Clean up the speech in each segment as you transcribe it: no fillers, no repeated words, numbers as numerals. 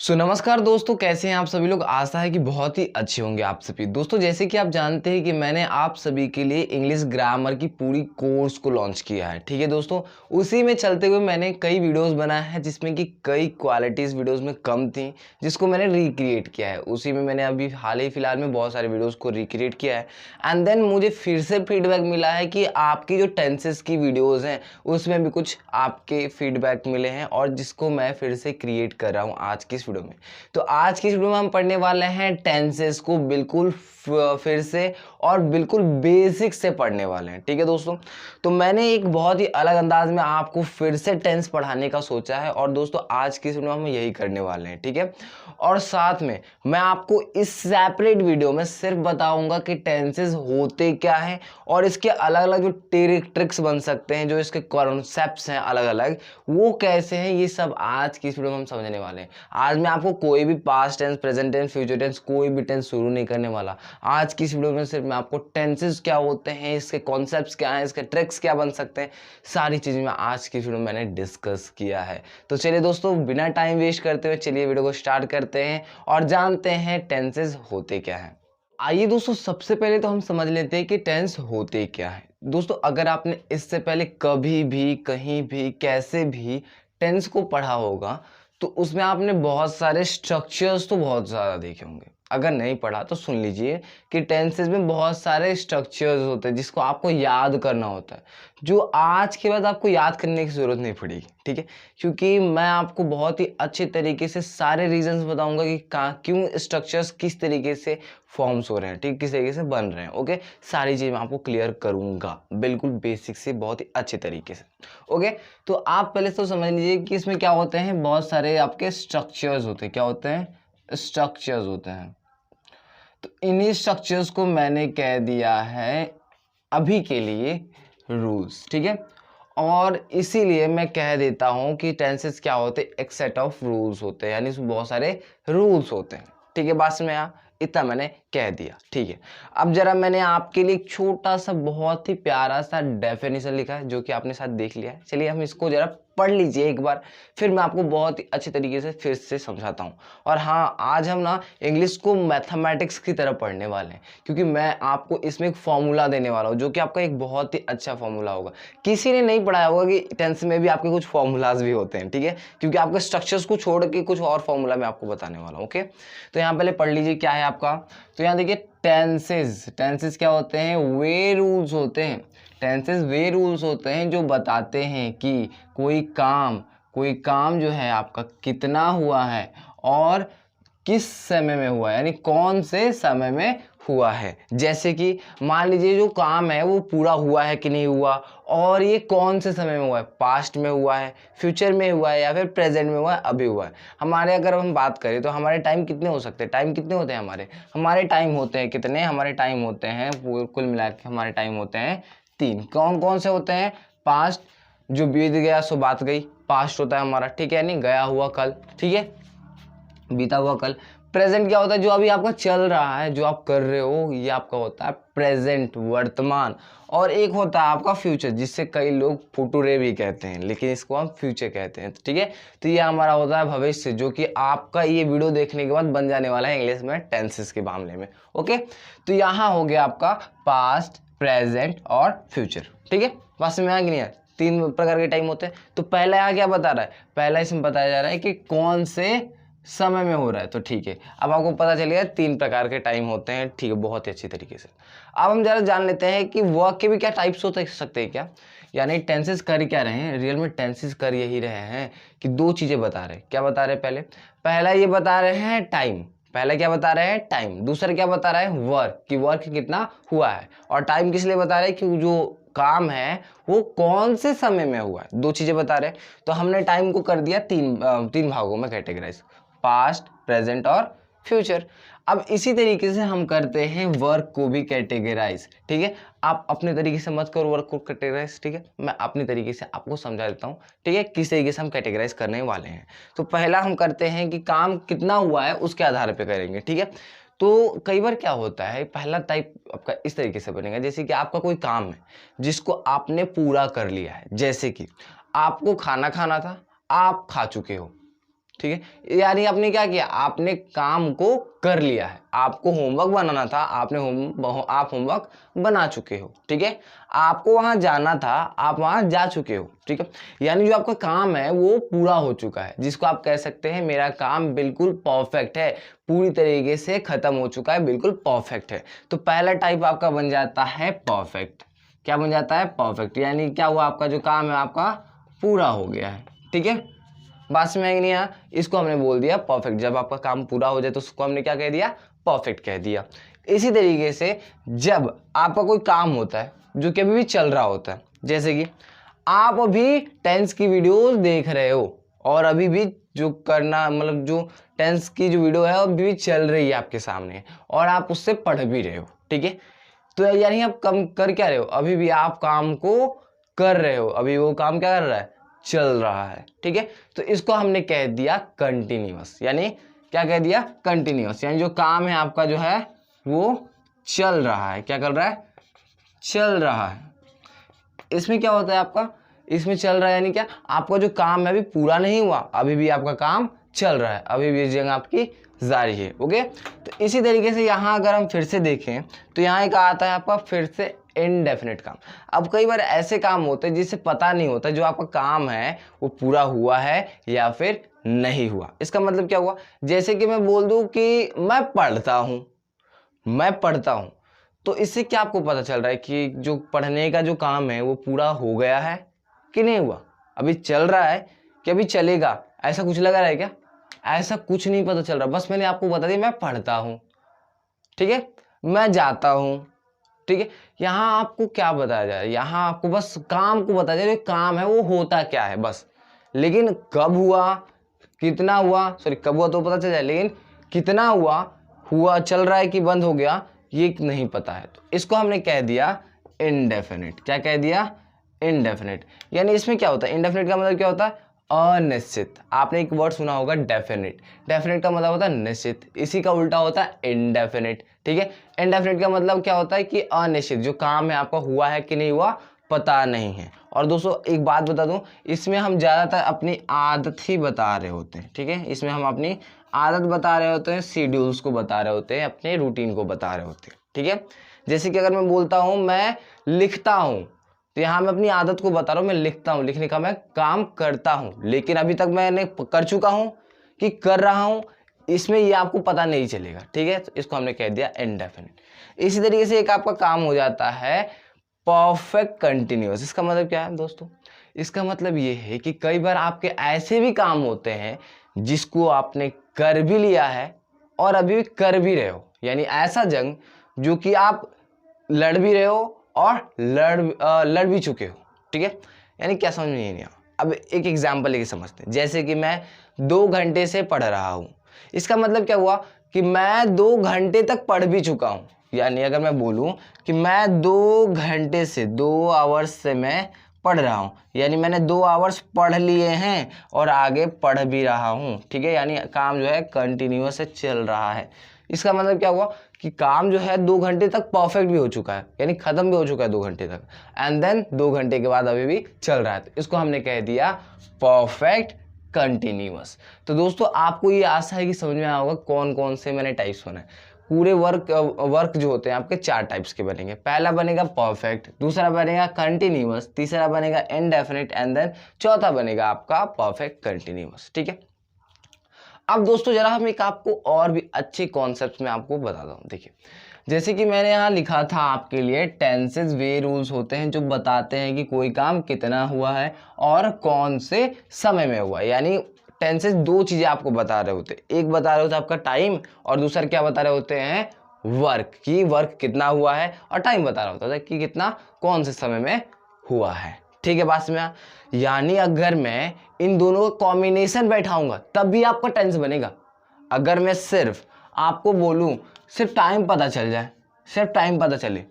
नमस्कार दोस्तों, कैसे हैं आप सभी लोग। आशा है कि बहुत ही अच्छे होंगे आप सभी दोस्तों। जैसे कि आप जानते हैं कि मैंने आप सभी के लिए इंग्लिश ग्रामर की पूरी कोर्स को लॉन्च किया है। ठीक है दोस्तों, उसी में चलते हुए मैंने कई वीडियोस बनाए हैं जिसमें कि कई क्वालिटीज़ वीडियोस में कम थी, जिसको मैंने रिक्रिएट किया है। उसी में मैंने अभी हाल ही फिलहाल में बहुत सारे वीडियोज़ को रिक्रिएट किया है। एंड देन मुझे फिर से फीडबैक मिला है कि आपकी जो टेंसेस की वीडियोज़ हैं उसमें भी कुछ आपके फीडबैक मिले हैं, और जिसको मैं फिर से क्रिएट कर रहा हूँ आज की वीडियो में। तो आज की वीडियो में हम पढ़ने वाले हैं टेंसेस को बिल्कुल फिर से और बिल्कुल बेसिक से पढ़ने वाले हैं। ठीक है दोस्तों, तो मैंने एक बहुत ही अलग अंदाज में आपको फिर से टेंस पढ़ाने का सोचा है, और दोस्तों आज की वीडियो में हम यही करने वाले हैं। ठीक है, और साथ में मैं आपको इस सेपरेट वीडियो में सिर्फ बताऊंगा कि टेंसेस होते क्या हैं और इसके अलग अलग जो ट्रिक्स बन सकते हैं, जो इसके कॉन्सेप्ट्स हैं अलग अलग, वो कैसे हैं, ये सब आज की इस वीडियो में हम समझने वाले हैं। आज मैं आपको कोई भी past tense, present tense, future tense, कोई भी टेंस शुरू नहीं करने वाला। आज की इस वीडियो में सिर्फ मैं आपको टेंसेस क्या होते हैं, इसके कॉन्सेप्ट्स क्या हैं, इसके ट्रिक्स क्या बन सकते हैं, सारी चीज़ें मैं आज की वीडियो में मैंने डिस्कस किया है। तो चलिए दोस्तों, बिना टाइम वेस्ट करते हुए चलिए वीडियो को स्टार्ट करते हैं और जानते हैं टेंसेस होते क्या हैं। आइए दोस्तों, सबसे पहले तो हम समझ लेते हैं कि टेंस होते क्या है। दोस्तों, अगर आपने इससे पहले कभी भी, कहीं भी, कैसे भी टेंस को पढ़ा होगा तो उसमें आपने बहुत सारे स्ट्रक्चर्स तो बहुत ज़्यादा देखे होंगे। अगर नहीं पढ़ा तो सुन लीजिए कि टेंसेस में बहुत सारे स्ट्रक्चर्स होते हैं जिसको आपको याद करना होता है, जो आज के बाद आपको याद करने की ज़रूरत नहीं पड़ेगी। ठीक है, क्योंकि मैं आपको बहुत ही अच्छे तरीके से सारे रीजंस बताऊंगा कि क्यों स्ट्रक्चर्स किस तरीके से फॉर्म्स हो रहे हैं, ठीक, किस तरीके से बन रहे हैं। ओके, सारी चीज़ मैं आपको क्लियर करूंगा बिल्कुल बेसिक से, बहुत ही अच्छे तरीके से। ओके, तो आप पहले तो समझ लीजिए कि इसमें क्या होते हैं, बहुत सारे आपके स्ट्रक्चर्स होते हैं। क्या होते हैं? स्ट्रक्चर्स होते हैं। तो इन्हीं स्ट्रक्चर्स को मैंने कह दिया है अभी के लिए रूल्स। ठीक है, और इसीलिए मैं कह देता हूं कि टेंसेस क्या होते हैं, एक सेट ऑफ रूल्स होते हैं, यानी इसमें बहुत सारे रूल्स होते हैं। ठीक है, बात में इतना मैंने कह दिया। ठीक है, अब जरा मैंने आपके लिए एक छोटा सा बहुत ही प्यारा सा डेफिनेशन लिखा है जो कि आपने साथ देख लिया है। चलिए हम इसको जरा पढ़ लीजिए एक बार, फिर मैं आपको बहुत ही अच्छे तरीके से फिर से समझाता हूँ। और हाँ, आज हम ना इंग्लिश को मैथमेटिक्स की तरह पढ़ने वाले हैं, क्योंकि मैं आपको इसमें एक फॉर्मूला देने वाला हूँ जो कि आपका एक बहुत ही अच्छा फॉर्मूला होगा। किसी ने नहीं पढ़ाया होगा कि टेंस में भी आपके कुछ फॉर्मूलाज भी होते हैं। ठीक है, क्योंकि आपके स्ट्रक्चर्स को छोड़ के कुछ और फॉर्मूला मैं आपको बताने वाला हूँ। ओके, तो यहाँ पहले पढ़ लीजिए क्या है आपका। तो यहाँ देखिए, टेंसेस क्या होते हैं, वे रूल्स होते हैं। टेंसेस वे रूल्स होते हैं जो बताते हैं कि कोई काम जो है आपका कितना हुआ है और किस समय में हुआ है, यानी कौन से समय में हुआ है। जैसे कि मान लीजिए जो काम है वो पूरा हुआ है कि नहीं हुआ, और ये कौन से समय में हुआ है, पास्ट में हुआ है, फ्यूचर में हुआ है, या फिर प्रेजेंट में हुआ है, अभी हुआ है। हमारे अगर हम बात करें तो हमारे टाइम कितने हो सकते हैं, टाइम कितने होते हैं हमारे टाइम होते हैं कितने, हमारे टाइम होते हैं कुल मिला के हमारे टाइम होते हैं 3। कौन कौन से होते हैं? पास्ट, जो बीत गया सो बात गई, पास्ट होता है हमारा। ठीक है, नहीं गया हुआ कल, ठीक है, बीता हुआ कल। प्रेजेंट क्या होता है? जो अभी आपका चल रहा है, जो आप कर रहे हो, ये आपका होता है प्रेजेंट, वर्तमान। और एक होता है आपका फ्यूचर, जिससे कई लोग फुटुरे भी कहते हैं, लेकिन इसको हम फ्यूचर कहते हैं। ठीक है, तो ये हमारा होता है भविष्य, जो कि आपका ये वीडियो देखने के बाद बन जाने वाला है इंग्लिश में टेंसेस के मामले में। ओके, तो यहाँ हो गया आपका पास्ट, प्रेजेंट और फ्यूचर। ठीक है, बस में आ गई है, 3 प्रकार के टाइम होते हैं। तो पहला यहाँ क्या बता रहा है? पहला इसमें बताया जा रहा है कि कौन से समय में हो रहा है। तो ठीक है, अब आपको पता चलेगा 3 प्रकार के टाइम होते हैं। ठीक है, बहुत ही अच्छी तरीके से। अब हम जरा जान लेते हैं कि वर्क के भी क्या टाइप्स हो सकते हैं क्या, यानी टेंसेस कर क्या रहे हैं। रियल में टेंसेस कर यही रहे हैं कि 2 चीजें बता रहे हैं। क्या बता रहे हैं? पहला ये बता रहे हैं टाइम। पहला क्या बता रहे हैं? टाइम। दूसरा क्या बता रहे हैं? वर्क, कि वर्क कितना हुआ है। और टाइम किस लिए बता रहे हैं? कि जो काम है वो कौन से समय में हुआ है। 2 चीजें बता रहे हैं। तो हमने टाइम को कर दिया 3 भागों में कैटेगराइज, पास्ट, प्रेजेंट और फ्यूचर। अब इसी तरीके से हम करते हैं वर्क को भी कैटेगराइज। ठीक है, आप अपने तरीके से मत करो वर्क को कैटेगराइज। ठीक है, मैं अपने तरीके से आपको समझा देता हूँ। ठीक है, किस तरीके से हम कैटेगराइज करने वाले हैं। तो पहला हम करते हैं कि काम कितना हुआ है उसके आधार पर करेंगे। ठीक है, तो कई बार क्या होता है, पहला टाइप आपका इस तरीके से बनेगा, जैसे कि आपका कोई काम है जिसको आपने पूरा कर लिया है। जैसे कि आपको खाना खाना था, आप खा चुके हो। ठीक है, यानी आपने क्या किया, आपने काम को कर लिया है। आपको होमवर्क बनाना था, आप होमवर्क बना चुके हो। ठीक है, आपको वहां जाना था, आप वहां जा चुके हो। ठीक है, यानी जो आपका काम है वो पूरा हो चुका है, जिसको आप कह सकते हैं मेरा काम बिल्कुल परफेक्ट है, पूरी तरीके से खत्म हो चुका है, बिल्कुल परफेक्ट है। तो पहला टाइप आपका बन जाता है परफेक्ट। क्या बन जाता है, परफेक्ट। यानी क्या हुआ, आपका जो काम है आपका पूरा हो गया है। ठीक है, बात समझ में नहीं आया, इसको हमने बोल दिया परफेक्ट। जब आपका काम पूरा हो जाए तो उसको हमने क्या कह दिया, परफेक्ट कह दिया। इसी तरीके से जब आपका कोई काम होता है जो कि अभी भी चल रहा होता है, जैसे कि आप अभी टेंस की वीडियोस देख रहे हो और अभी भी जो करना मतलब जो टेंस की जो वीडियो है अभी भी चल रही है आपके सामने और आप उससे पढ़ भी रहे हो। ठीक है, तो यानी आप कम कर क्या रहे हो, अभी भी आप काम को कर रहे हो, अभी वो काम क्या कर रहा है, चल रहा है। ठीक है, तो इसको हमने कह दिया कंटिन्यूअस। यानी क्या कह दिया, कंटिन्यूअस। यानी जो काम है आपका जो है वो चल रहा है। क्या कर रहा है, चल रहा है। इसमें क्या होता है आपका, इसमें चल रहा है यानी क्या, आपका जो काम है अभी पूरा नहीं हुआ, अभी भी आपका काम चल रहा है, अभी भी जंग आपकी जारी है। ओके, तो इसी तरीके से यहाँ अगर हम फिर से देखें तो यहाँ एक आता है आपका फिर से इनडेफिनेट काम। अब कई बार ऐसे काम होते हैं जिससे पता नहीं होता जो आपका काम है वो पूरा हुआ है या फिर नहीं हुआ। इसका मतलब क्या हुआ, जैसे कि मैं बोल दूं कि मैं पढ़ता हूं, तो इससे क्या आपको पता चल रहा है कि जो पढ़ने का जो काम है वो पूरा हो गया है कि नहीं हुआ, अभी चल रहा है कि अभी चलेगा, ऐसा कुछ लगा रहा है क्या, ऐसा कुछ नहीं पता चल रहा। बस मैंने आपको बता दिया मैं पढ़ता हूं, ठीक है, मैं जाता हूं। ठीक है, यहां आपको क्या बताया जाए, यहां आपको बस काम को बताया जाए, जो काम है वो होता क्या है बस। लेकिन कब हुआ, कितना हुआ, सॉरी कब हुआ तो पता चल जाए, लेकिन कितना हुआ चल रहा है कि बंद हो गया ये नहीं पता है। तो इसको हमने कह दिया इनडेफिनिट। क्या कह दिया, इनडेफिनिट। यानी इसमें क्या होता है, इनडेफिनिट का मतलब क्या होता है, अनिश्चित। आपने एक वर्ड सुना होगा डेफिनिट, डेफिनिट का मतलब होता है निश्चित, इसी का उल्टा होता है इनडेफिनिट। ठीक है, इनडेफिनिट का मतलब क्या होता है कि अनिश्चित, जो काम है आपका हुआ है कि नहीं हुआ पता नहीं है। और दोस्तों एक बात बता दूं, इसमें हम ज़्यादातर अपनी आदत ही बता रहे होते हैं। ठीक है, इसमें हम अपनी आदत बता रहे होते हैं, शेड्यूल्स को बता रहे होते हैं, अपने रूटीन को बता रहे होते हैं। ठीक है, जैसे कि अगर मैं बोलता हूँ मैं लिखता हूँ, तो यहाँ मैं अपनी आदत को बता रहा हूँ, मैं लिखता हूँ, लिखने का मैं काम करता हूँ, लेकिन अभी तक मैंने कर चुका हूँ कि कर रहा हूँ, इसमें ये आपको पता नहीं चलेगा। ठीक है, तो इसको हमने कह दिया इनडेफिनिट। इसी तरीके से एक आपका काम हो जाता है परफेक्ट कंटिन्यूअस। इसका मतलब क्या है दोस्तों, इसका मतलब ये है कि कई बार आपके ऐसे भी काम होते हैं जिसको आपने कर भी लिया है और अभी भी कर भी रहे हो, यानी ऐसा जंग जो कि आप लड़ भी रहे हो और लड़ भी चुके हो। ठीक है, यानी क्या समझ में नहीं आया। अब एक एग्जांपल लेके समझते हैं, जैसे कि मैं 2 घंटे से पढ़ रहा हूँ। इसका मतलब क्या हुआ कि मैं 2 घंटे तक पढ़ भी चुका हूँ। यानी अगर मैं बोलूँ कि मैं 2 घंटे से 2 आवर्स से मैं पढ़ रहा हूँ, यानी मैंने 2 आवर्स पढ़ लिए हैं और आगे पढ़ भी रहा हूँ। ठीक है, यानी काम जो है कंटिन्यूअस चल रहा है। इसका मतलब क्या हुआ कि काम जो है 2 घंटे तक परफेक्ट भी हो चुका है, यानी खत्म भी हो चुका है 2 घंटे तक, एंड देन 2 घंटे के बाद अभी भी चल रहा है। तो इसको हमने कह दिया परफेक्ट कंटिन्यूअस। तो दोस्तों आपको ये आशा है कि समझ में आया होगा कौन कौन से मैंने टाइप्स बनाए। पूरे वर्क जो होते हैं आपके 4 टाइप्स के बनेंगे। पहला बनेगा परफेक्ट, दूसरा बनेगा कंटिन्यूअस, तीसरा बनेगा इनडेफिनिट, एंड देन चौथा बनेगा आपका परफेक्ट कंटिन्यूअस। ठीक है, अब दोस्तों जरा हम एक आपको और भी अच्छे कॉन्सेप्ट में आपको बताता हूँ। देखिए, जैसे कि मैंने यहाँ लिखा था आपके लिए टेंसेस वे रूल्स होते हैं जो बताते हैं कि कोई काम कितना हुआ है और कौन से समय में हुआ है। यानी टेंसेस 2 चीज़ें आपको बता रहे होते हैं, एक बता रहे होते हैं आपका टाइम और दूसरा क्या बता रहे होते हैं, वर्क, की वर्क कितना हुआ है, और टाइम बता रहा होता है कि कितना कौन से समय में हुआ है। ठीक है, बात में यानी अगर मैं इन दोनों का कॉम्बिनेशन बैठाऊंगा तब भी आपका टेंस बनेगा। अगर मैं सिर्फ आपको बोलूं सिर्फ टाइम पता चल जाए, सिर्फ टाइम पता चले,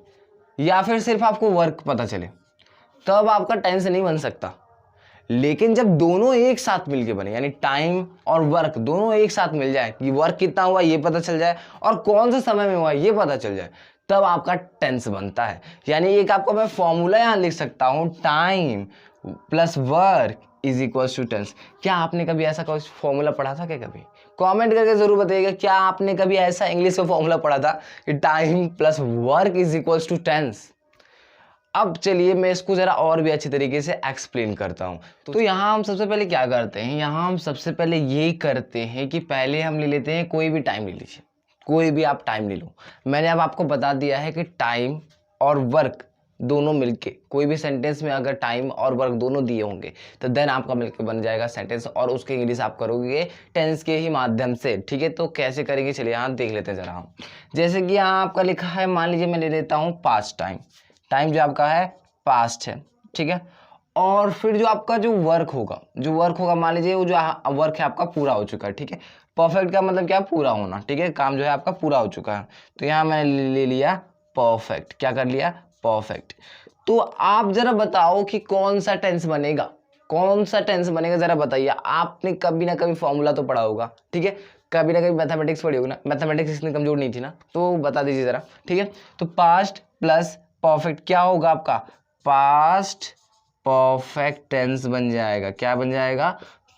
या फिर सिर्फ आपको वर्क पता चले, तब आपका टेंस नहीं बन सकता। लेकिन जब दोनों एक साथ मिलके बने, यानी टाइम और वर्क दोनों एक साथ मिल जाए कि वर्क कितना हुआ ये पता चल जाए और कौन से समय में हुआ ये पता चल जाए, तब आपका टेंस बनता है। यानी एक आपको मैं फॉर्मूला यहां लिख सकता हूं, time plus work is equal to tense. क्या आपने कभी ऐसा कोई फॉर्मूला पढ़ा था क्या कभी? कमेंट करके जरूर बताइएगा, क्या आपने कभी ऐसा इंग्लिश में फॉर्मूला पढ़ा था कि time plus work is equal to tense? अब चलिए मैं इसको ज़रा और भी अच्छी तरीके से एक्सप्लेन करता हूँ। तो यहाँ हम सबसे पहले क्या करते हैं, यहाँ हम सबसे पहले ये करते हैं कि पहले हम ले लेते हैं, कोई भी टाइम ले लीजिए, कोई भी आप टाइम ले लो। मैंने अब आपको बता दिया है कि टाइम और वर्क दोनों मिलके, कोई भी सेंटेंस में अगर टाइम और वर्क दोनों दिए होंगे तो देन आपका मिलके बन जाएगा सेंटेंस, और उसके इंग्लिश आप करोगे टेंस के ही माध्यम से। ठीक है, तो कैसे करेंगे चलिए यहाँ देख लेते हैं ज़रा हम। जैसे कि यहाँ आपका लिखा है, मान लीजिए मैं ले लेता हूँ पास्ट टाइम, टाइम जो आपका है पास्ट है, ठीक है। और फिर जो आपका जो वर्क होगा मान लीजिए वो जो वर्क है आपका पूरा हो चुका है, ठीक है। परफेक्ट का मतलब क्या? पूरा होना, ठीक है, काम जो है आपका पूरा हो चुका है। तो यहाँ मैंने ले लिया परफेक्ट, क्या कर लिया? परफेक्ट। तो आप जरा बताओ कि कौन सा टेंस बनेगा, कौन सा टेंस बनेगा, जरा बताइए। आपने कभी ना कभी फॉर्मूला तो पढ़ा होगा, ठीक है, कभी ना कभी मैथमेटिक्स पढ़ी होगी ना, मैथमेटिक्स इतनी कमजोर नहीं थी ना, तो बता दीजिए जरा, ठीक है। तो पास्ट प्लस परफेक्ट क्या होगा आपका? पास्ट परफेक्ट टेंस बन जाएगा। क्या बन जाएगा?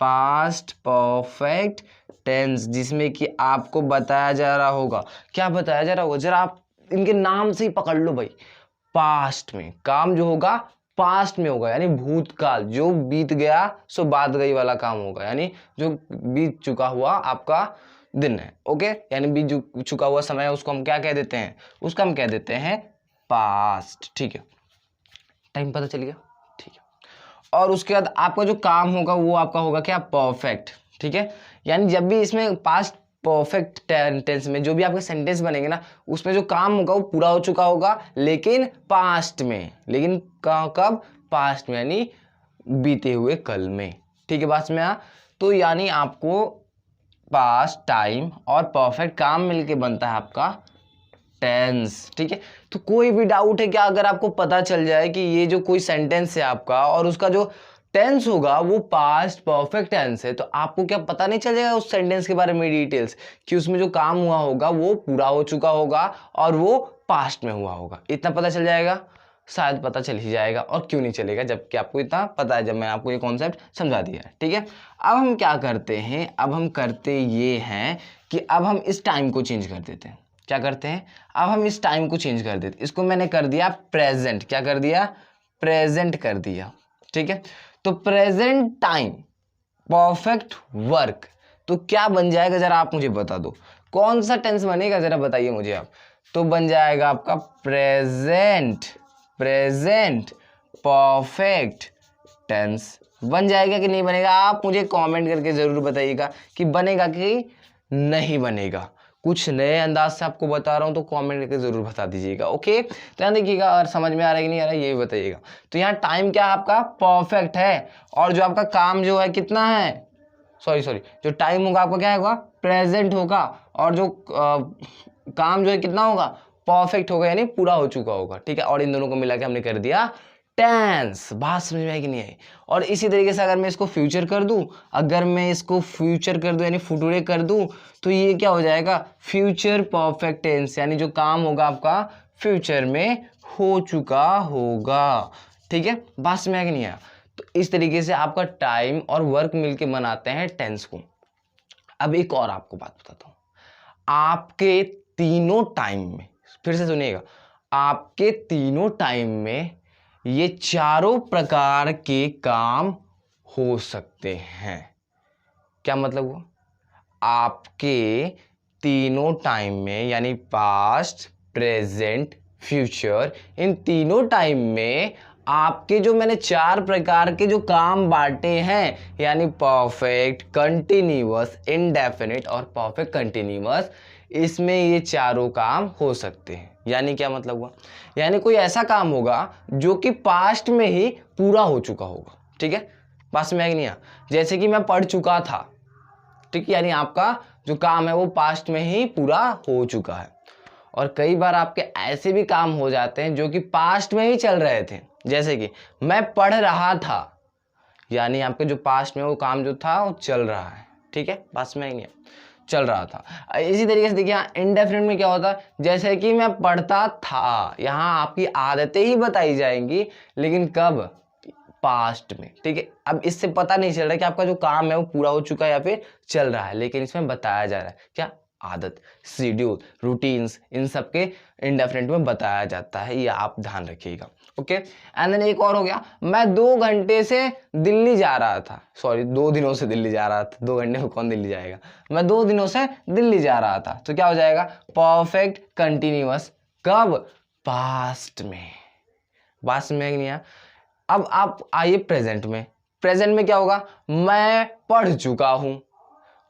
पास्ट परफेक्ट टेंस, जिसमें कि आपको बताया जा रहा होगा। क्या बताया जा रहा होगा? जरा आप इनके नाम से ही पकड़ लो भाई। पास्ट में काम जो होगा पास्ट में होगा, यानी भूतकाल, जो बीत गया सो बात गई वाला काम होगा, यानी जो बीत चुका हुआ आपका दिन है, ओके, यानी बीत चुका हुआ समय है, उसको हम क्या कह देते हैं? उसका हम कह देते हैं पास्ट, ठीक है। टाइम पता चल गया, ठीक है। और उसके बाद आपका जो काम होगा वो आपका होगा क्या? परफेक्ट, ठीक है। यानी जब भी इसमें पास्ट परफेक्ट टेंस में जो भी आपके सेंटेंस बनेंगे ना, उसमें जो काम होगा वो पूरा हो चुका होगा, लेकिन पास्ट में, लेकिन कब? पास्ट में, यानी बीते हुए कल में, ठीक है, बात में आ। तो यानी आपको पास्ट टाइम और परफेक्ट काम मिलके बनता है आपका टेंस, ठीक है। तो कोई भी डाउट है क्या? अगर आपको पता चल जाए कि ये जो कोई सेंटेंस है आपका और उसका जो टेंस होगा वो पास्ट परफेक्ट टेंस है, तो आपको क्या पता नहीं चल जाएगा उस सेंटेंस के बारे में डिटेल्स, कि उसमें जो काम हुआ होगा वो पूरा हो चुका होगा और वो पास्ट में हुआ होगा? इतना पता चल जाएगा? शायद पता चल ही जाएगा, और क्यों नहीं चलेगा जबकि आपको इतना पता है, जब मैंने आपको ये कॉन्सेप्ट समझा दिया है, ठीक है। अब हम क्या करते हैं, अब हम करते ये हैं कि अब हम इस टाइम को चेंज कर देते हैं। क्या करते हैं? अब हम इस टाइम को चेंज कर देते, इसको मैंने कर दिया प्रेजेंट। क्या कर दिया? प्रेजेंट कर दिया, ठीक है। तो प्रेजेंट टाइम परफेक्ट वर्क, तो क्या बन जाएगा जरा आप मुझे बता दो, कौन सा टेंस बनेगा जरा बताइए मुझे आप। तो बन जाएगा आपका प्रेजेंट परफेक्ट टेंस। बन जाएगा कि नहीं बनेगा? आप मुझे कमेंट करके जरूर बताइएगा कि बनेगा कि नहीं बनेगा। कुछ नए अंदाज से आपको बता रहा हूं तो कमेंट करके जरूर बता दीजिएगा, ओके। तो यहाँ देखिएगा, अगर समझ में आ रहा है कि नहीं आ रहा है ये भी बताइएगा। तो यहाँ टाइम क्या आपका? परफेक्ट है, और जो आपका काम जो है कितना है? सॉरी जो टाइम होगा आपका क्या होगा? प्रेजेंट होगा, और जो काम जो है कितना होगा? परफेक्ट होगा, यानी पूरा हो चुका होगा, ठीक है। और इन दोनों को मिला के हमने कर दिया टेंस। बात समझ में आई कि नहीं आई? और इसी तरीके से अगर मैं इसको फ्यूचर कर दूं, यानी फुटूरे कर दूं, तो ये क्या हो जाएगा? फ्यूचर परफेक्ट टेंस, यानी जो काम होगा आपका फ्यूचर में हो चुका होगा, ठीक है। बात समझ में आई कि नहीं आया? तो इस तरीके से आपका टाइम और वर्क मिलके बनाते हैं टेंस को। अब एक और आपको बात बताता हूं, आपके तीनों टाइम में, फिर से सुनिएगा, आपके तीनों टाइम में ये चारों प्रकार के काम हो सकते हैं। क्या मतलब हुआ? आपके तीनों टाइम में, यानी पास्ट प्रेजेंट फ्यूचर, इन तीनों टाइम में आपके जो मैंने चार प्रकार के जो काम बांटे हैं, यानी परफेक्ट, कंटिन्यूअस, इंडेफिनिट और परफेक्ट कंटिन्यूअस, इसमें ये चारों काम हो सकते हैं। यानी क्या मतलब हुआ? यानी कोई ऐसा काम होगा जो कि पास्ट में ही पूरा हो चुका होगा, ठीक है। पास्ट में नहीं आ, जैसे कि मैं पढ़ चुका था, ठीक है, यानी आपका जो काम है वो पास्ट में ही पूरा हो चुका है। और कई बार आपके ऐसे भी काम हो जाते हैं जो कि पास्ट में ही चल रहे थे, जैसे कि मैं पढ़ रहा था, यानी आपके जो पास्ट में वो काम जो था वो चल रहा है, ठीक है, पास्ट में ही नहीं चल रहा था। इसी तरीके से देखिए यहाँ इंडेफिनिट में क्या होता है, जैसे कि मैं पढ़ता था, यहाँ आपकी आदतें ही बताई जाएंगी, लेकिन कब? पास्ट में, ठीक है। अब इससे पता नहीं चल रहा कि आपका जो काम है वो पूरा हो चुका है या फिर चल रहा है, लेकिन इसमें बताया जा रहा है क्या, आदत, शेड्यूल, रूटीन्स, इन सब के इंडेफिनिट में बताया जाता है, ये आप ध्यान रखिएगा। ओके, एंड देन एक और हो गया, मैं 2 घंटे से दिल्ली जा रहा था, सॉरी 2 दिनों से दिल्ली जा रहा था, 2 घंटे में कौन दिल्ली जाएगा, मैं 2 दिनों से दिल्ली जा रहा था, तो क्या हो जाएगा, परफेक्ट कंटिन्यूअस, कब, पास्ट में, पास्ट में नहीं है। अब आप आइए प्रेजेंट में, प्रेजेंट में क्या होगा, मैं पढ़ चुका हूं,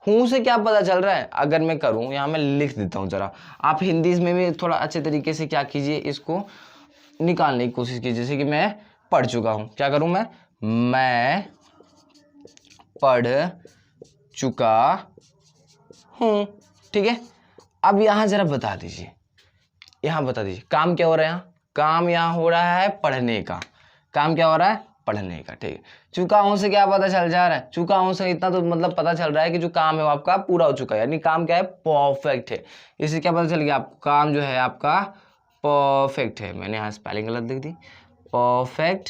हूं से क्या पता चल रहा है, अगर मैं करूं, यहां मैं लिख देता हूं जरा, आप हिंदी में भी थोड़ा अच्छे तरीके से क्या कीजिए, इसको निकालने की कोशिश कीजिए। जैसे कि मैं पढ़ चुका हूं, क्या करूं मैं पढ़ चुका हूं, ठीक है। अब यहां जरा बता दीजिए, यहां बता दीजिए काम क्या हो रहा है, यहाँ काम यहां हो रहा है पढ़ने का, काम क्या हो रहा है, पढ़ने का, ठीक है। चुका हूं से क्या पता चल जा रहा है, चुका हूं से इतना तो मतलब पता चल रहा है कि जो काम है वो आपका पूरा हो चुका है, यानी काम क्या है, परफेक्ट है। इससे क्या पता चल गया, आपको काम जो है आपका परफेक्ट है, मैंने यहाँ स्पेलिंग गलत लिख दी, परफेक्ट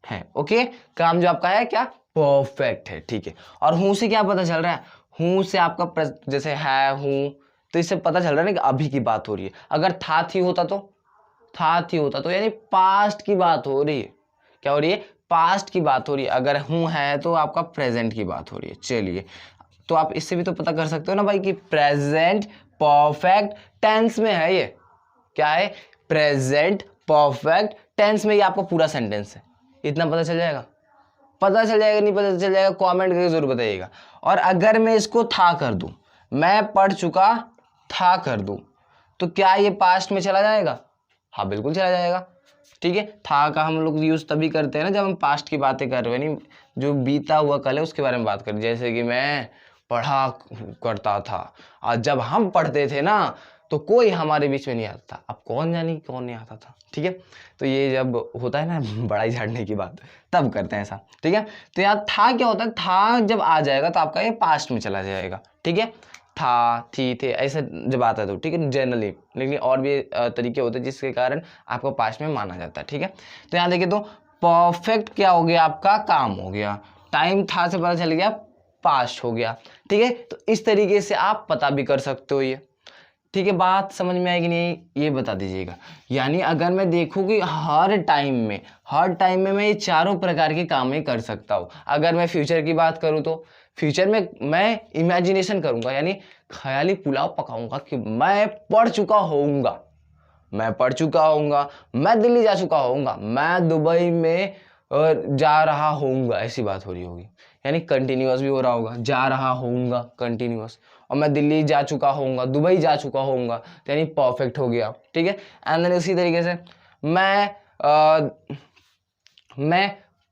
है, ओके, काम जो आपका है क्या, परफेक्ट है, ठीक है। और हूं से क्या पता चल रहा है, हूं से आपका जैसे है, हूं, तो इससे पता चल रहा है ना कि अभी की बात हो रही है। अगर था थी होता तो, था थी होता तो यानी पास्ट की बात हो रही है, क्या हो रही है, पास्ट की बात हो रही है। अगर हूं है तो आपका प्रेजेंट की बात हो रही है। चलिए, तो आप इससे भी तो पता कर सकते हो ना भाई कि प्रेजेंट परफेक्ट टेंस में है, ये क्या है, प्रेजेंट परफेक्ट टेंस में, ये आपका पूरा सेंटेंस है, इतना पता चल जाएगा, पता चल जाएगा, नहीं पता चल जाएगा, कमेंट करके जरूर बताइएगा। और अगर मैं इसको था कर दूं, मैं पढ़ चुका था कर दूं, तो क्या ये पास्ट में चला जाएगा, हाँ बिल्कुल चला जाएगा, ठीक है। था का हम लोग यूज तभी करते हैं ना जब हम पास्ट की बातें कर रहे हैं, नहीं जो बीता हुआ कल है उसके बारे में बात करें। जैसे कि मैं पढ़ा करता था, और जब हम पढ़ते थे ना तो कोई हमारे बीच में नहीं आता था, अब कौन जाने कौन नहीं आता था, ठीक है। तो ये जब होता है ना बड़ाई झाड़ने की बात, तब करते हैं ऐसा, ठीक है। तो यहाँ था क्या होता है, था जब आ जाएगा तो आपका ये पास्ट में चला जाएगा, ठीक है। था, थी, थे, ऐसे जब आता है तो, ठीक है, जनरली, लेकिन और भी तरीके होते हैं जिसके कारण आपको पास्ट में माना जाता है, ठीक है। तो यहाँ देखिए, तो परफेक्ट क्या हो गया, आपका काम हो गया, टाइम था से पता चल गया, पास्ट हो गया, ठीक है। तो इस तरीके से आप पता भी कर सकते हो ये, ठीक है। बात समझ में आएगी नहीं, ये बता दीजिएगा। यानी अगर मैं देखूँ कि हर टाइम में मैं ये चारों प्रकार के काम ही कर सकता हूँ। अगर मैं फ्यूचर की बात करूँ तो फ्यूचर में मैं इमेजिनेशन करूंगा, यानी ख्याली पुलाव पकाऊंगा कि मैं पढ़ चुका होऊंगा, मैं पढ़ चुका होऊंगा, मैं दिल्ली जा चुका होऊंगा, मैं दुबई में जा रहा होऊंगा, ऐसी बात हो रही होगी, यानी कंटिन्यूअस भी हो रहा होगा, जा रहा होऊंगा कंटिन्यूअस, और मैं दिल्ली जा चुका होऊंगा, दुबई जा चुका होऊंगा, तो यानी परफेक्ट हो गया, ठीक है। एंड देन उसी तरीके से मैं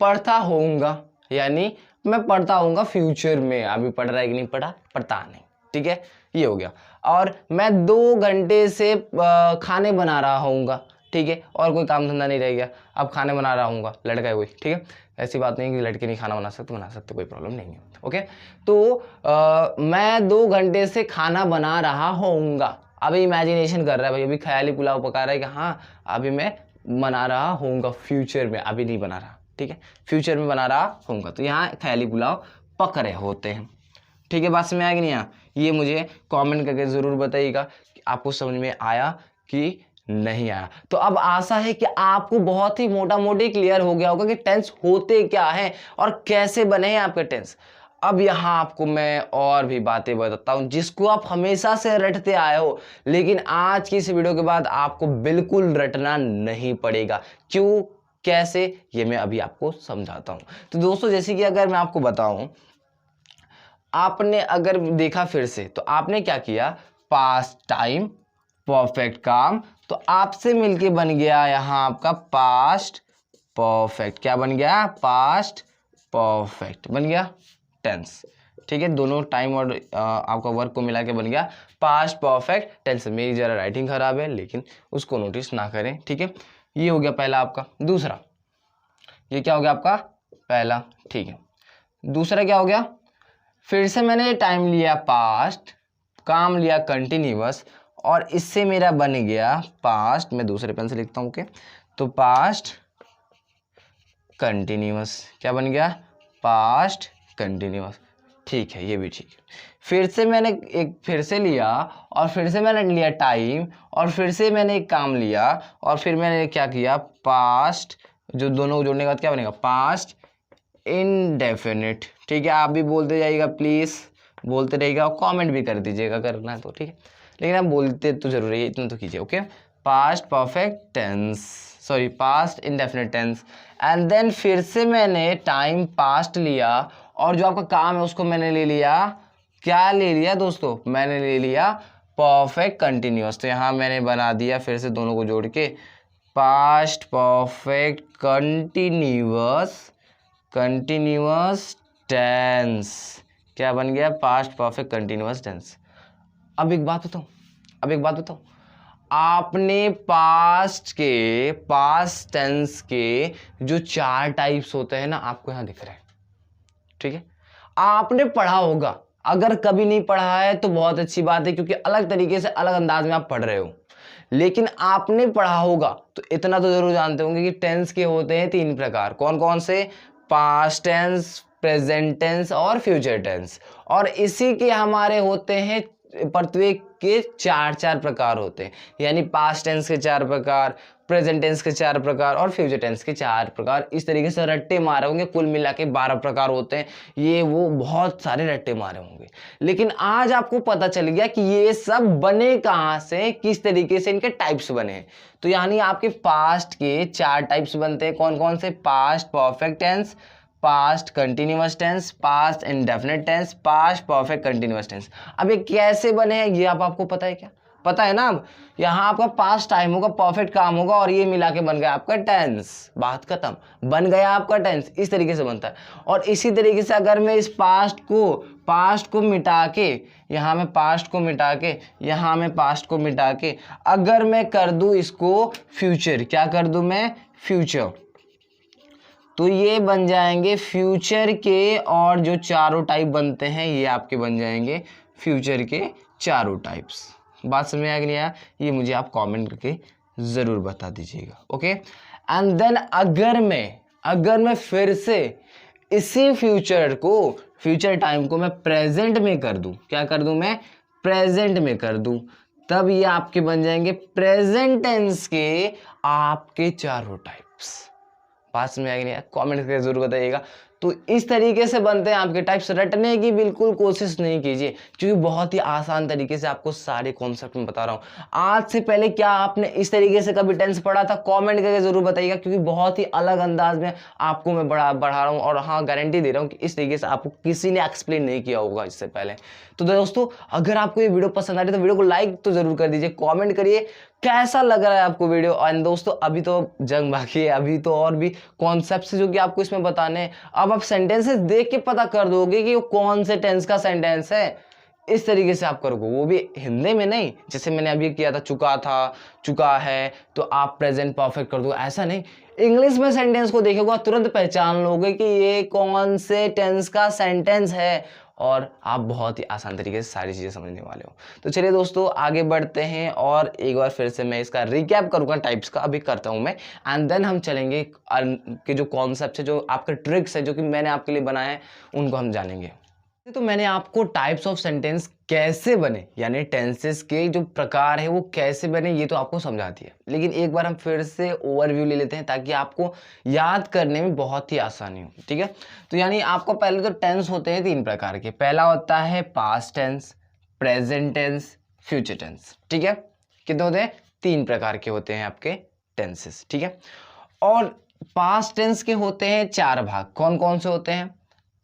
पढ़ता होऊंगा, यानी मैं पढ़ता होऊंगा फ्यूचर में, अभी पढ़ रहा है कि नहीं पढ़ता नहीं, ठीक है, ये हो गया। और मैं 2 घंटे से खाने बना रहा होऊंगा, ठीक है, और कोई काम धंधा नहीं रह गया, अब खाने बना रहा होऊंगा, लड़का है कोई, ठीक है। ऐसी बात नहीं कि लड़के नहीं खाना बना सकते, कोई प्रॉब्लम नहीं है, ओके। तो मैं 2 घंटे से खाना बना रहा होऊंगा, अभी इमेजिनेशन कर रहा है भाई, अभी ख्याली पुलाव पका रहा है कि हाँ अभी मैं बना रहा होऊंगा फ्यूचर में, अभी नहीं बना रहा, ठीक है, फ्यूचर में बना रहा होऊंगा, तो यहाँ ख्याली पुलाव पक रहे होते हैं, ठीक है। बात समझ आएगी नहीं, यहाँ ये मुझे कमेंट करके ज़रूर बताइएगा कि आपको समझ में आया कि नहीं आया। तो अब आशा है कि आपको बहुत ही मोटा मोटी क्लियर हो गया होगा कि टेंस होते क्या हैं और कैसे बने हैं आपके टेंस। अब यहाँ आपको मैं और भी बातें बताता हूँ जिसको आप हमेशा से रटते आए हो, लेकिन आज की इस वीडियो के बाद आपको बिल्कुल रटना नहीं पड़ेगा। क्यों, कैसे, ये मैं अभी आपको समझाता हूँ। तो दोस्तों, जैसे कि अगर मैं आपको बताऊं, आपने अगर देखा फिर से, तो आपने क्या किया, पास्ट टाइम परफेक्ट काम, तो आपसे मिलके बन गया यहाँ आपका पास्ट परफेक्ट, क्या बन गया, पास्ट परफेक्ट बन गया टेंस, ठीक है। दोनों टाइम और आपका वर्क को मिला के बन गया पास्ट परफेक्ट टेंस। मेरी जरा राइटिंग खराब है, लेकिन उसको नोटिस ना करें, ठीक है। ये हो गया पहला आपका। दूसरा, ये क्या हो गया आपका, पहला, ठीक है। दूसरा क्या हो गया, फिर से मैंने टाइम लिया पास्ट, काम लिया कंटिन्यूअस, और इससे मेरा बन गया पास्ट, मैं दूसरे पेन से लिखता हूँ, ओके। तो पास्ट कंटिन्यूअस। क्या बन गया? Past continuous. ठीक है, ये भी ठीक है। फिर से मैंने एक फिर से लिया और फिर से मैंने लिया टाइम और फिर से मैंने एक काम लिया और फिर मैंने क्या किया? पास्ट, जो दोनों को जोड़ने के बाद क्या बनेगा? Past indefinite. ठीक है, आप भी बोलते जाइएगा प्लीज़, बोलते रहिएगा और कमेंट भी कर दीजिएगा करना है तो, ठीक है, लेकिन आप बोलते तो जरूरी है, इतना तो कीजिए। Okay, past perfect tense, sorry past indefinite tense. And then फिर से मैंने टाइम पास्ट लिया और जो आपका काम है उसको मैंने ले लिया, क्या ले लिया दोस्तों? मैंने ले लिया परफेक्ट कंटिन्यूअस। तो यहाँ मैंने बना दिया फिर से दोनों को जोड़ के पास्ट परफेक्ट कंटिन्यूअस टेंस। क्या बन गया? Past perfect continuous tense. अब एक बात बताओ, आपने पास्ट टेंस के जो 4 टाइप्स होते हैं ना, आपको यहाँ दिख रहे हैं, ठीक है, आपने पढ़ा होगा। अगर कभी नहीं पढ़ा है तो बहुत अच्छी बात है, क्योंकि अलग तरीके से अलग अंदाज में आप पढ़ रहे हो, लेकिन आपने पढ़ा होगा तो इतना तो जरूर जानते होंगे कि टेंस के होते हैं 3 प्रकार। कौन कौन से? पास्ट टेंस, प्रेजेंट टेंस और फ्यूचर टेंस। और इसी के हमारे होते हैं प्रत्येक के 4 प्रकार होते हैं, यानी पास्ट टेंस के 4 प्रकार, प्रेजेंट टेंस के 4 प्रकार और फ्यूचर टेंस के 4 प्रकार। इस तरीके से रट्टे मारे होंगे, कुल मिला के 12 प्रकार होते हैं। ये वो बहुत सारे रट्टे मारे होंगे, लेकिन आज आपको पता चल गया कि ये सब बने कहाँ से, किस तरीके से इनके टाइप्स बने हैं। तो यानी आपके पास्ट के 4 टाइप्स बनते हैं। कौन कौन से? Past perfect tense, past continuous tense, past indefinite tense, past perfect continuous tense. अब ये कैसे बने हैं ये आपको पता है क्या? पता है ना? अब यहाँ आपका पास्ट टाइम होगा, परफेक्ट काम होगा और ये मिला के बन गया आपका टेंस। बात खत्म, बन गया आपका टेंस। इस तरीके से बनता है। और इसी तरीके से अगर मैं इस पास्ट को मिटा के, यहाँ में पास्ट को मिटा के, यहाँ में पास्ट को मिटा के अगर मैं कर दूं इसको फ्यूचर, क्या कर दूं मैं? फ्यूचर, तो ये बन जाएंगे फ्यूचर के, और जो 4 टाइप बनते हैं ये आपके बन जाएंगे फ्यूचर के 4 टाइप्स। बात समझ में आ गई? ये मुझे आप कमेंट करके ज़रूर बता दीजिएगा। ओके, एंड देन अगर मैं फिर से इसी फ्यूचर टाइम को मैं प्रेजेंट में कर दूं, क्या कर दूं मैं? प्रेजेंट में कर दूं, तब ये आपके बन जाएंगे प्रेजेंट टेंस के आपके 4 टाइप्स। पास में आएगी नहीं? कमेंट करके जरूर बताइएगा। तो इस तरीके से बनते हैं आपके टाइप्स। रटने की बिल्कुल कोशिश नहीं कीजिए, क्योंकि बहुत ही आसान तरीके से आपको सारे कॉन्सेप्ट में बता रहा हूँ। आज से पहले क्या आपने इस तरीके से कभी टेंस पढ़ा था? कमेंट करके जरूर बताइएगा, क्योंकि बहुत ही अलग अंदाज में आपको मैं बढ़ा रहा हूँ। और हाँ, गारंटी दे रहा हूँ कि इस तरीके से आपको किसी ने एक्सप्लेन नहीं किया होगा इससे पहले। तो दोस्तों, अगर आपको ये वीडियो पसंद आ रही है तो वीडियो को लाइक तो जरूर कर दीजिए, कमेंट करिए कैसा लग रहा है आपको वीडियो। एंड दोस्तों, अभी तो जंग बाकी है, अभी तो और भी कॉन्सेप्ट्स जो कि आपको इसमें बताने हैं। अब आप सेंटेंसेस देख के पता कर दोगे कि वो कौन से टेंस का सेंटेंस है। इस तरीके से आप करोगे, वो भी हिंदी में नहीं, जैसे मैंने अभी किया था, चुका है तो आप प्रेजेंट परफेक्ट कर दो, ऐसा नहीं। इंग्लिश में सेंटेंस को देखोगे तुरंत पहचान लोगे कि ये कौन से टेंस का सेंटेंस है, और आप बहुत ही आसान तरीके से सारी चीज़ें समझने वाले हो। तो चलिए दोस्तों, आगे बढ़ते हैं और एक बार फिर से मैं इसका रिकैप करूँगा टाइप्स का, अभी करता हूँ मैं। एंड देन हम चलेंगे कि जो कॉन्सेप्ट है, जो आपके ट्रिक्स है जो कि मैंने आपके लिए बनाए हैं, उनको हम जानेंगे। तो मैंने आपको टाइप्स ऑफ सेंटेंस कैसे बने, यानी टेंसेस के जो प्रकार है वो कैसे बने, ये तो आपको समझा दिया। लेकिन एक बार हम फिर से ओवरव्यू ले लेते हैं, ताकि आपको याद करने में बहुत ही आसानी हो। ठीक है, तो यानी आपको पहले तो टेंस होते हैं 3 प्रकार के। पहला होता है past tense, present tense, future tense. ठीक है, कितने होते हैं? 3 प्रकार के होते हैं आपके टेंसेस। ठीक है, और पास्ट टेंस के होते हैं 4 भाग। कौन कौन से होते हैं?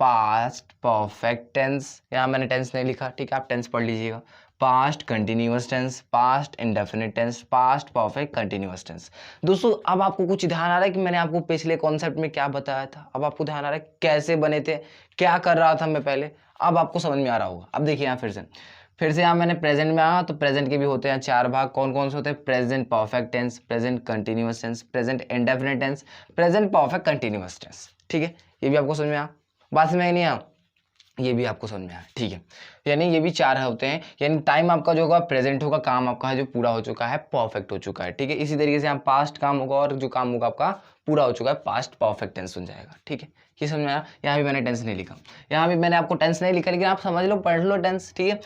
पास्ट परफेक्ट टेंस, यहाँ मैंने टेंस नहीं लिखा, ठीक है, आप टेंस पढ़ लीजिएगा। Past continuous tense, past indefinite tense, past perfect continuous tense. दोस्तों, अब आपको कुछ ध्यान आ रहा है कि मैंने आपको पिछले कॉन्सेप्ट में क्या बताया था? अब आपको ध्यान आ रहा है कैसे बने थे, क्या कर रहा था मैं पहले? अब आपको समझ में आ रहा होगा। अब देखिए यहाँ फिर से यहाँ मैंने प्रेजेंट में आया, तो प्रेजेंट के भी होते हैं 4 भाग। कौन कौन से होते हैं? Present perfect tense, present continuous tense, present indefinite tense, present perfect continuous tense. ठीक है, ये भी आपको समझ में आया? बात में नहीं आया? ये भी आपको समझ में आया, ठीक है। यानी ये भी 4 होते हैं, यानी टाइम आपका जो होगा प्रेजेंट होगा, काम आपका है जो पूरा हो चुका है, परफेक्ट हो चुका है, ठीक है। इसी तरीके से यहाँ पास्ट काम होगा और जो काम होगा आपका पूरा हो चुका है, पास्ट परफेक्ट टेंस बन जाएगा, ठीक है। ये समझ में आया। यहाँ भी मैंने टेंस नहीं लिखा, यहाँ भी मैंने आपको टेंस नहीं लिखा, लेकिन आप समझ लो, पढ़ लो टेंस, ठीक है।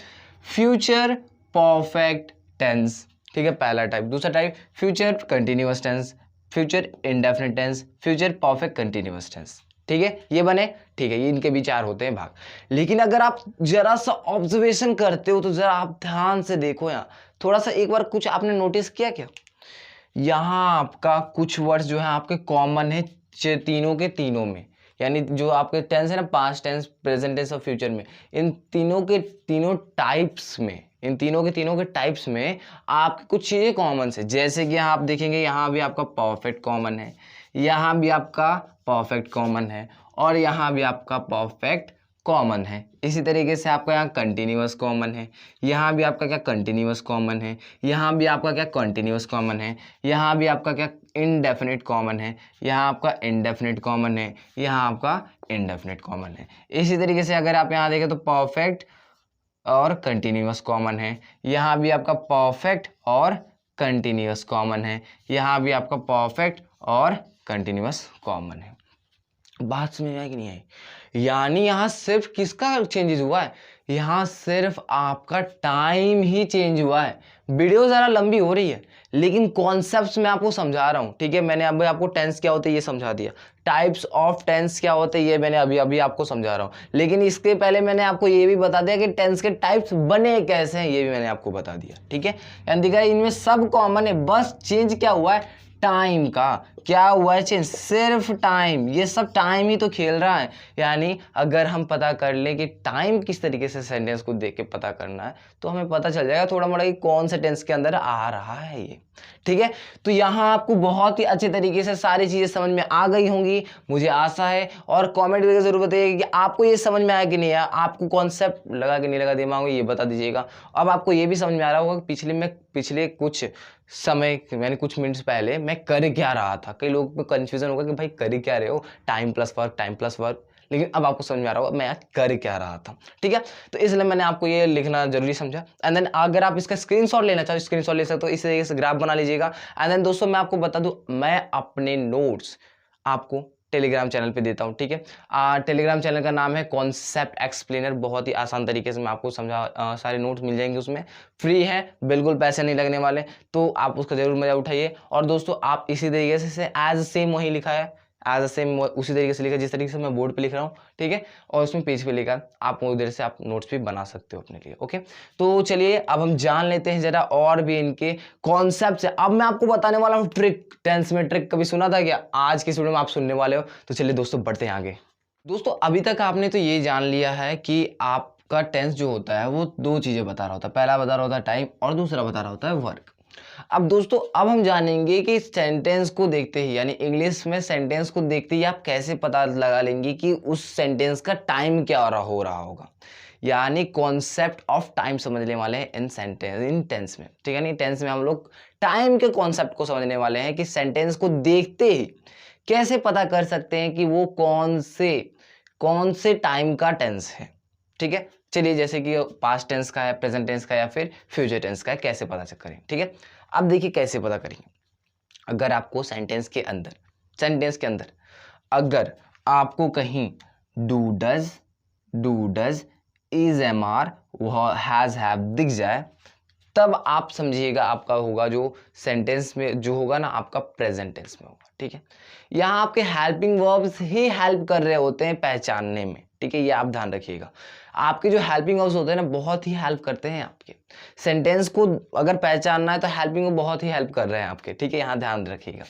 फ्यूचर परफेक्ट टेंस, ठीक है, पहला टाइप। दूसरा type future continuous tense, future indefinite tense, future perfect continuous tense, ठीक है। ये बने, ठीक है। ये इनके भी 4 होते हैं भाग। लेकिन अगर आप जरा सा ऑब्जर्वेशन करते हो तो जरा आप ध्यान से देखो, यहाँ थोड़ा सा एक बार कुछ आपने नोटिस किया क्या? यहाँ आपका कुछ वर्ड्स जो है आपके कॉमन है तीनों के तीनों में, यानी जो आपके टेंस है ना, पास्ट टेंस, प्रेजेंट टेंस और फ्यूचर में, इन तीनों के तीनों टाइप्स में, इन तीनों के टाइप्स में आपकी कुछ चीज़ें कॉमन से, जैसे कि यहाँ आप देखेंगे, यहाँ भी आपका परफेक्ट कॉमन है, यहाँ भी आपका परफेक्ट कॉमन है, और यहाँ भी आपका परफेक्ट कॉमन है। इसी तरीके से आपका यहाँ कंटिन्यूअस कॉमन है, यहाँ भी आपका क्या कंटिन्यूअस कॉमन है, यहाँ भी आपका क्या कंटिन्यूअस कॉमन है, यहाँ भी आपका क्या इनडेफिनिट कॉमन है, यहाँ आपका इनडेफिनिट कॉमन है, यहाँ आपका इनडेफिनिट कॉमन है। इसी तरीके से अगर आप यहाँ देखें तो परफेक्ट और कंटिन्यूअस कॉमन है, यहाँ भी आपका परफेक्ट और कंटिन्यूअस कॉमन है, यहाँ भी आपका परफेक्ट और कंटिन्यूअस कॉमन है। बात समझ में आई कि नहीं आई? यानी यहाँ सिर्फ किसका चेंजेस हुआ है? यहाँ सिर्फ आपका टाइम ही चेंज हुआ है। वीडियो ज़रा लंबी हो रही है, लेकिन कॉन्सेप्ट्स मैं आपको समझा रहा हूँ, ठीक है। मैंने अभी आपको टेंस क्या होता है ये समझा दिया, टाइप्स ऑफ टेंस क्या होते हैं ये मैंने अभी आपको समझा रहा हूँ, लेकिन इसके पहले मैंने आपको ये भी बता दिया कि टेंस के टाइप्स बने कैसे हैं, ये भी मैंने आपको बता दिया, ठीक है। यानी दिखा इनमें सब कॉमन है, बस चेंज क्या हुआ है? टाइम का। क्या हुआ है चेंज? सिर्फ टाइम। ये सब टाइम ही तो खेल रहा है। यानी अगर हम पता कर लें कि टाइम किस तरीके से सेंटेंस को देख के पता करना है, तो हमें पता चल जाएगा थोड़ा मोड़ा कि कौन से टेंस के अंदर आ रहा है ये, ठीक है। तो यहाँ आपको बहुत ही अच्छे तरीके से सारी चीज़ें समझ में आ गई होंगी, मुझे आशा है। और कमेंट करके जरूर बताइएगा कि आपको ये समझ में आया कि नहीं आया, आपको कॉन्सेप्ट लगा कि नहीं लगा दिमाग में, ये बता दीजिएगा। अब आपको ये भी समझ में आ रहा होगा कि पिछले कुछ समय, यानी कुछ मिनट्स पहले मैं कर क्या रहा था। कई लोगों को कंफ्यूजन होगा कि भाई कर क्या रहे हो, टाइम प्लस वर्क, लेकिन अब आपको समझ में आ रहा होगा मैं कर क्या रहा था, ठीक है। तो इसलिए मैंने आपको ये लिखना जरूरी समझा। एंड देन अगर आप इसका स्क्रीनशॉट लेना चाहो, स्क्रीनशॉट ले सकते हो, इस तरीके से ग्राफ बना लीजिएगा। एंड देन दोस्तों मैं आपको बता दूं, मैं अपने नोट्स आपको टेलीग्राम चैनल पे देता हूँ, ठीक है। टेलीग्राम चैनल का नाम है कॉन्सेप्ट एक्सप्लेनर। बहुत ही आसान तरीके से मैं आपको समझा, सारे नोट्स मिल जाएंगे उसमें, फ्री है, बिल्कुल पैसे नहीं लगने वाले, तो आप उसका जरूर मजा उठाइए। और दोस्तों आप इसी तरीके से एज सेम वही लिखा है, एज सेम उसी तरीके से लिखा जिस तरीके से मैं बोर्ड पे लिख रहा हूँ, ठीक है। और उसमें पेज पे लिखा, आप उधर से आप नोट्स भी बना सकते हो अपने लिए, ओके। तो चलिए अब हम जान लेते हैं जरा और भी इनके कॉन्सेप्ट है। अब मैं आपको बताने वाला हूँ ट्रिक। टेंस में ट्रिक कभी सुना था क्या? आज की वीडियो में आप सुनने वाले हो। तो चलिए दोस्तों बढ़ते हैं आगे। दोस्तों अभी तक आपने तो ये जान लिया है कि आपका टेंस जो होता है वो 2 चीजें बता रहा होता है, पहला बता रहा होता है टाइम और दूसरा बता रहा होता है वर्क। अब दोस्तों अब हम जानेंगे कि सेंटेंस को देखते ही, यानी इंग्लिश में सेंटेंस को देखते ही आप कैसे पता लगा लेंगे कि उस सेंटेंस का टाइम क्या हो रहा होगा। यानी कॉन्सेप्ट ऑफ टाइम समझने वाले हैं इन टेंस में, ठीक है। नहीं, टेंस में हम लोग टाइम के कॉन्सेप्ट को समझने वाले हैं कि सेंटेंस को देखते ही कैसे पता कर सकते हैं कि वो कौन से टाइम का टेंस है, ठीक है। चलिए जैसे कि पास्ट टेंस का है, प्रेजेंट टेंस का या फिर फ्यूचर टेंस का है, कैसे पता करें, ठीक है। अब देखिए कैसे पता करेंगे। अगर आपको सेंटेंस के अंदर अगर आपको कहीं do does is am are has have दिख जाए, तब आप समझिएगा आपका होगा जो सेंटेंस में जो होगा ना, आपका प्रेजेंट टेंस में होगा, ठीक है। यहाँ आपके हेल्पिंग वर्ब्स ही हेल्प कर रहे होते हैं पहचानने में, ठीक है। ये आप ध्यान रखिएगा, आपके जो हेल्पिंग वर्ब्स होते हैं ना बहुत ही हेल्प करते हैं आपके सेंटेंस को अगर पहचानना है, तो हेल्पिंग वर्ब बहुत ही हेल्प कर रहे हैं आपके, ठीक है। यहाँ ध्यान रखिएगा।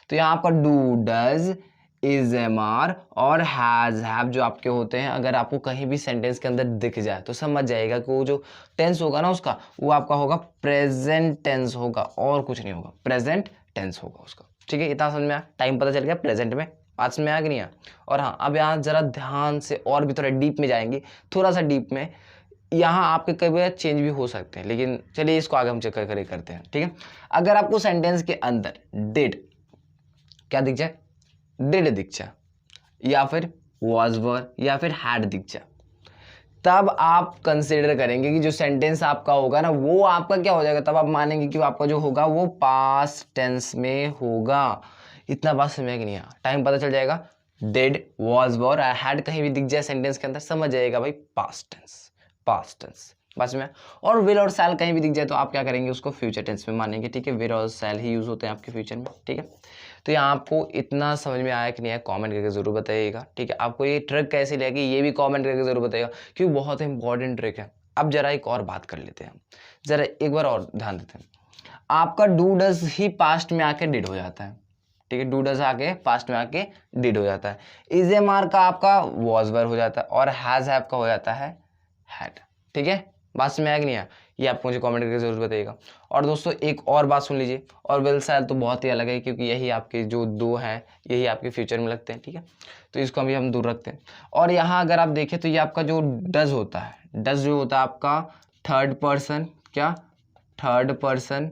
तो यहाँ आपका do does is am are और हैज हैव जो आपके होते हैं, अगर आपको कहीं भी सेंटेंस के अंदर दिख जाए तो समझ जाएगा कि वो जो टेंस होगा ना उसका, वो आपका होगा प्रेजेंट टेंस होगा, और कुछ नहीं होगा, प्रेजेंट टेंस होगा उसका, ठीक है। इतना समझ में आया, टाइम पता चल गया प्रेजेंट में, बात समझ में आया कि नहीं आया। और हाँ, अब यहाँ जरा ध्यान से और भी थोड़ा डीप में जाएंगे, थोड़ा सा डीप में। यहाँ आपके कई बार चेंज भी हो सकते हैं, लेकिन चलिए इसको आगे हम चेक करते हैं, ठीक है। अगर आपको सेंटेंस के अंदर डिड क्या दिख जाए, डिड दिख जाए, या फिर वाज वर, या फिर हैड दिख जाए, तब आप कंसिडर करेंगे कि जो सेंटेंस आपका होगा ना वो आपका क्या हो जाएगा, तब आप मानेंगे कि आपका जो होगा वो पास्ट टेंस में होगा। इतना बात समझ में कि नहीं आया, टाइम पता चल जाएगा, did, was, were, I had कहीं भी दिख जाए सेंटेंस के अंदर, समझ जाएगा भाई पास्ट टेंस, पास्ट टेंस बस में। और विल और शैल कहीं भी दिख जाए तो आप क्या करेंगे, उसको फ्यूचर टेंस में मानेंगे, ठीक है। विल और शैल ही यूज होते हैं आपके फ्यूचर में, ठीक है। तो यहाँ आपको इतना समझ में आया कि नहीं आया, कमेंट करके जरूर बताइएगा, ठीक है। आपको ये ट्रिक कैसी लगी ये भी कमेंट करके जरूर बताइएगा, क्योंकि बहुत इंपॉर्टेंट ट्रिक है। अब जरा एक और बात कर लेते हैं, जरा एक बार और ध्यान देते हैं। आपका डू डज ही पास्ट में आके डिड हो जाता है, ठीक है। डू डज आके पास्ट में आके डिड हो जाता है। इज एम आर का आपका वॉज वर हो जाता है, और हैज हैव का हो जाता है हैड, ठीक है। बात समझ में आया कि नहीं आया, ये आप मुझे कमेंट करके जरूर बताइएगा। और दोस्तों एक और बात सुन लीजिए, और विल शैल तो बहुत ही अलग है, क्योंकि यही आपके जो दो हैं यही आपके फ्यूचर में लगते हैं, ठीक है। तो इसको अभी हम दूर रखते हैं। और यहाँ अगर आप देखें तो ये आपका जो डज होता है, डज जो होता है आपका थर्ड पर्सन, क्या थर्ड पर्सन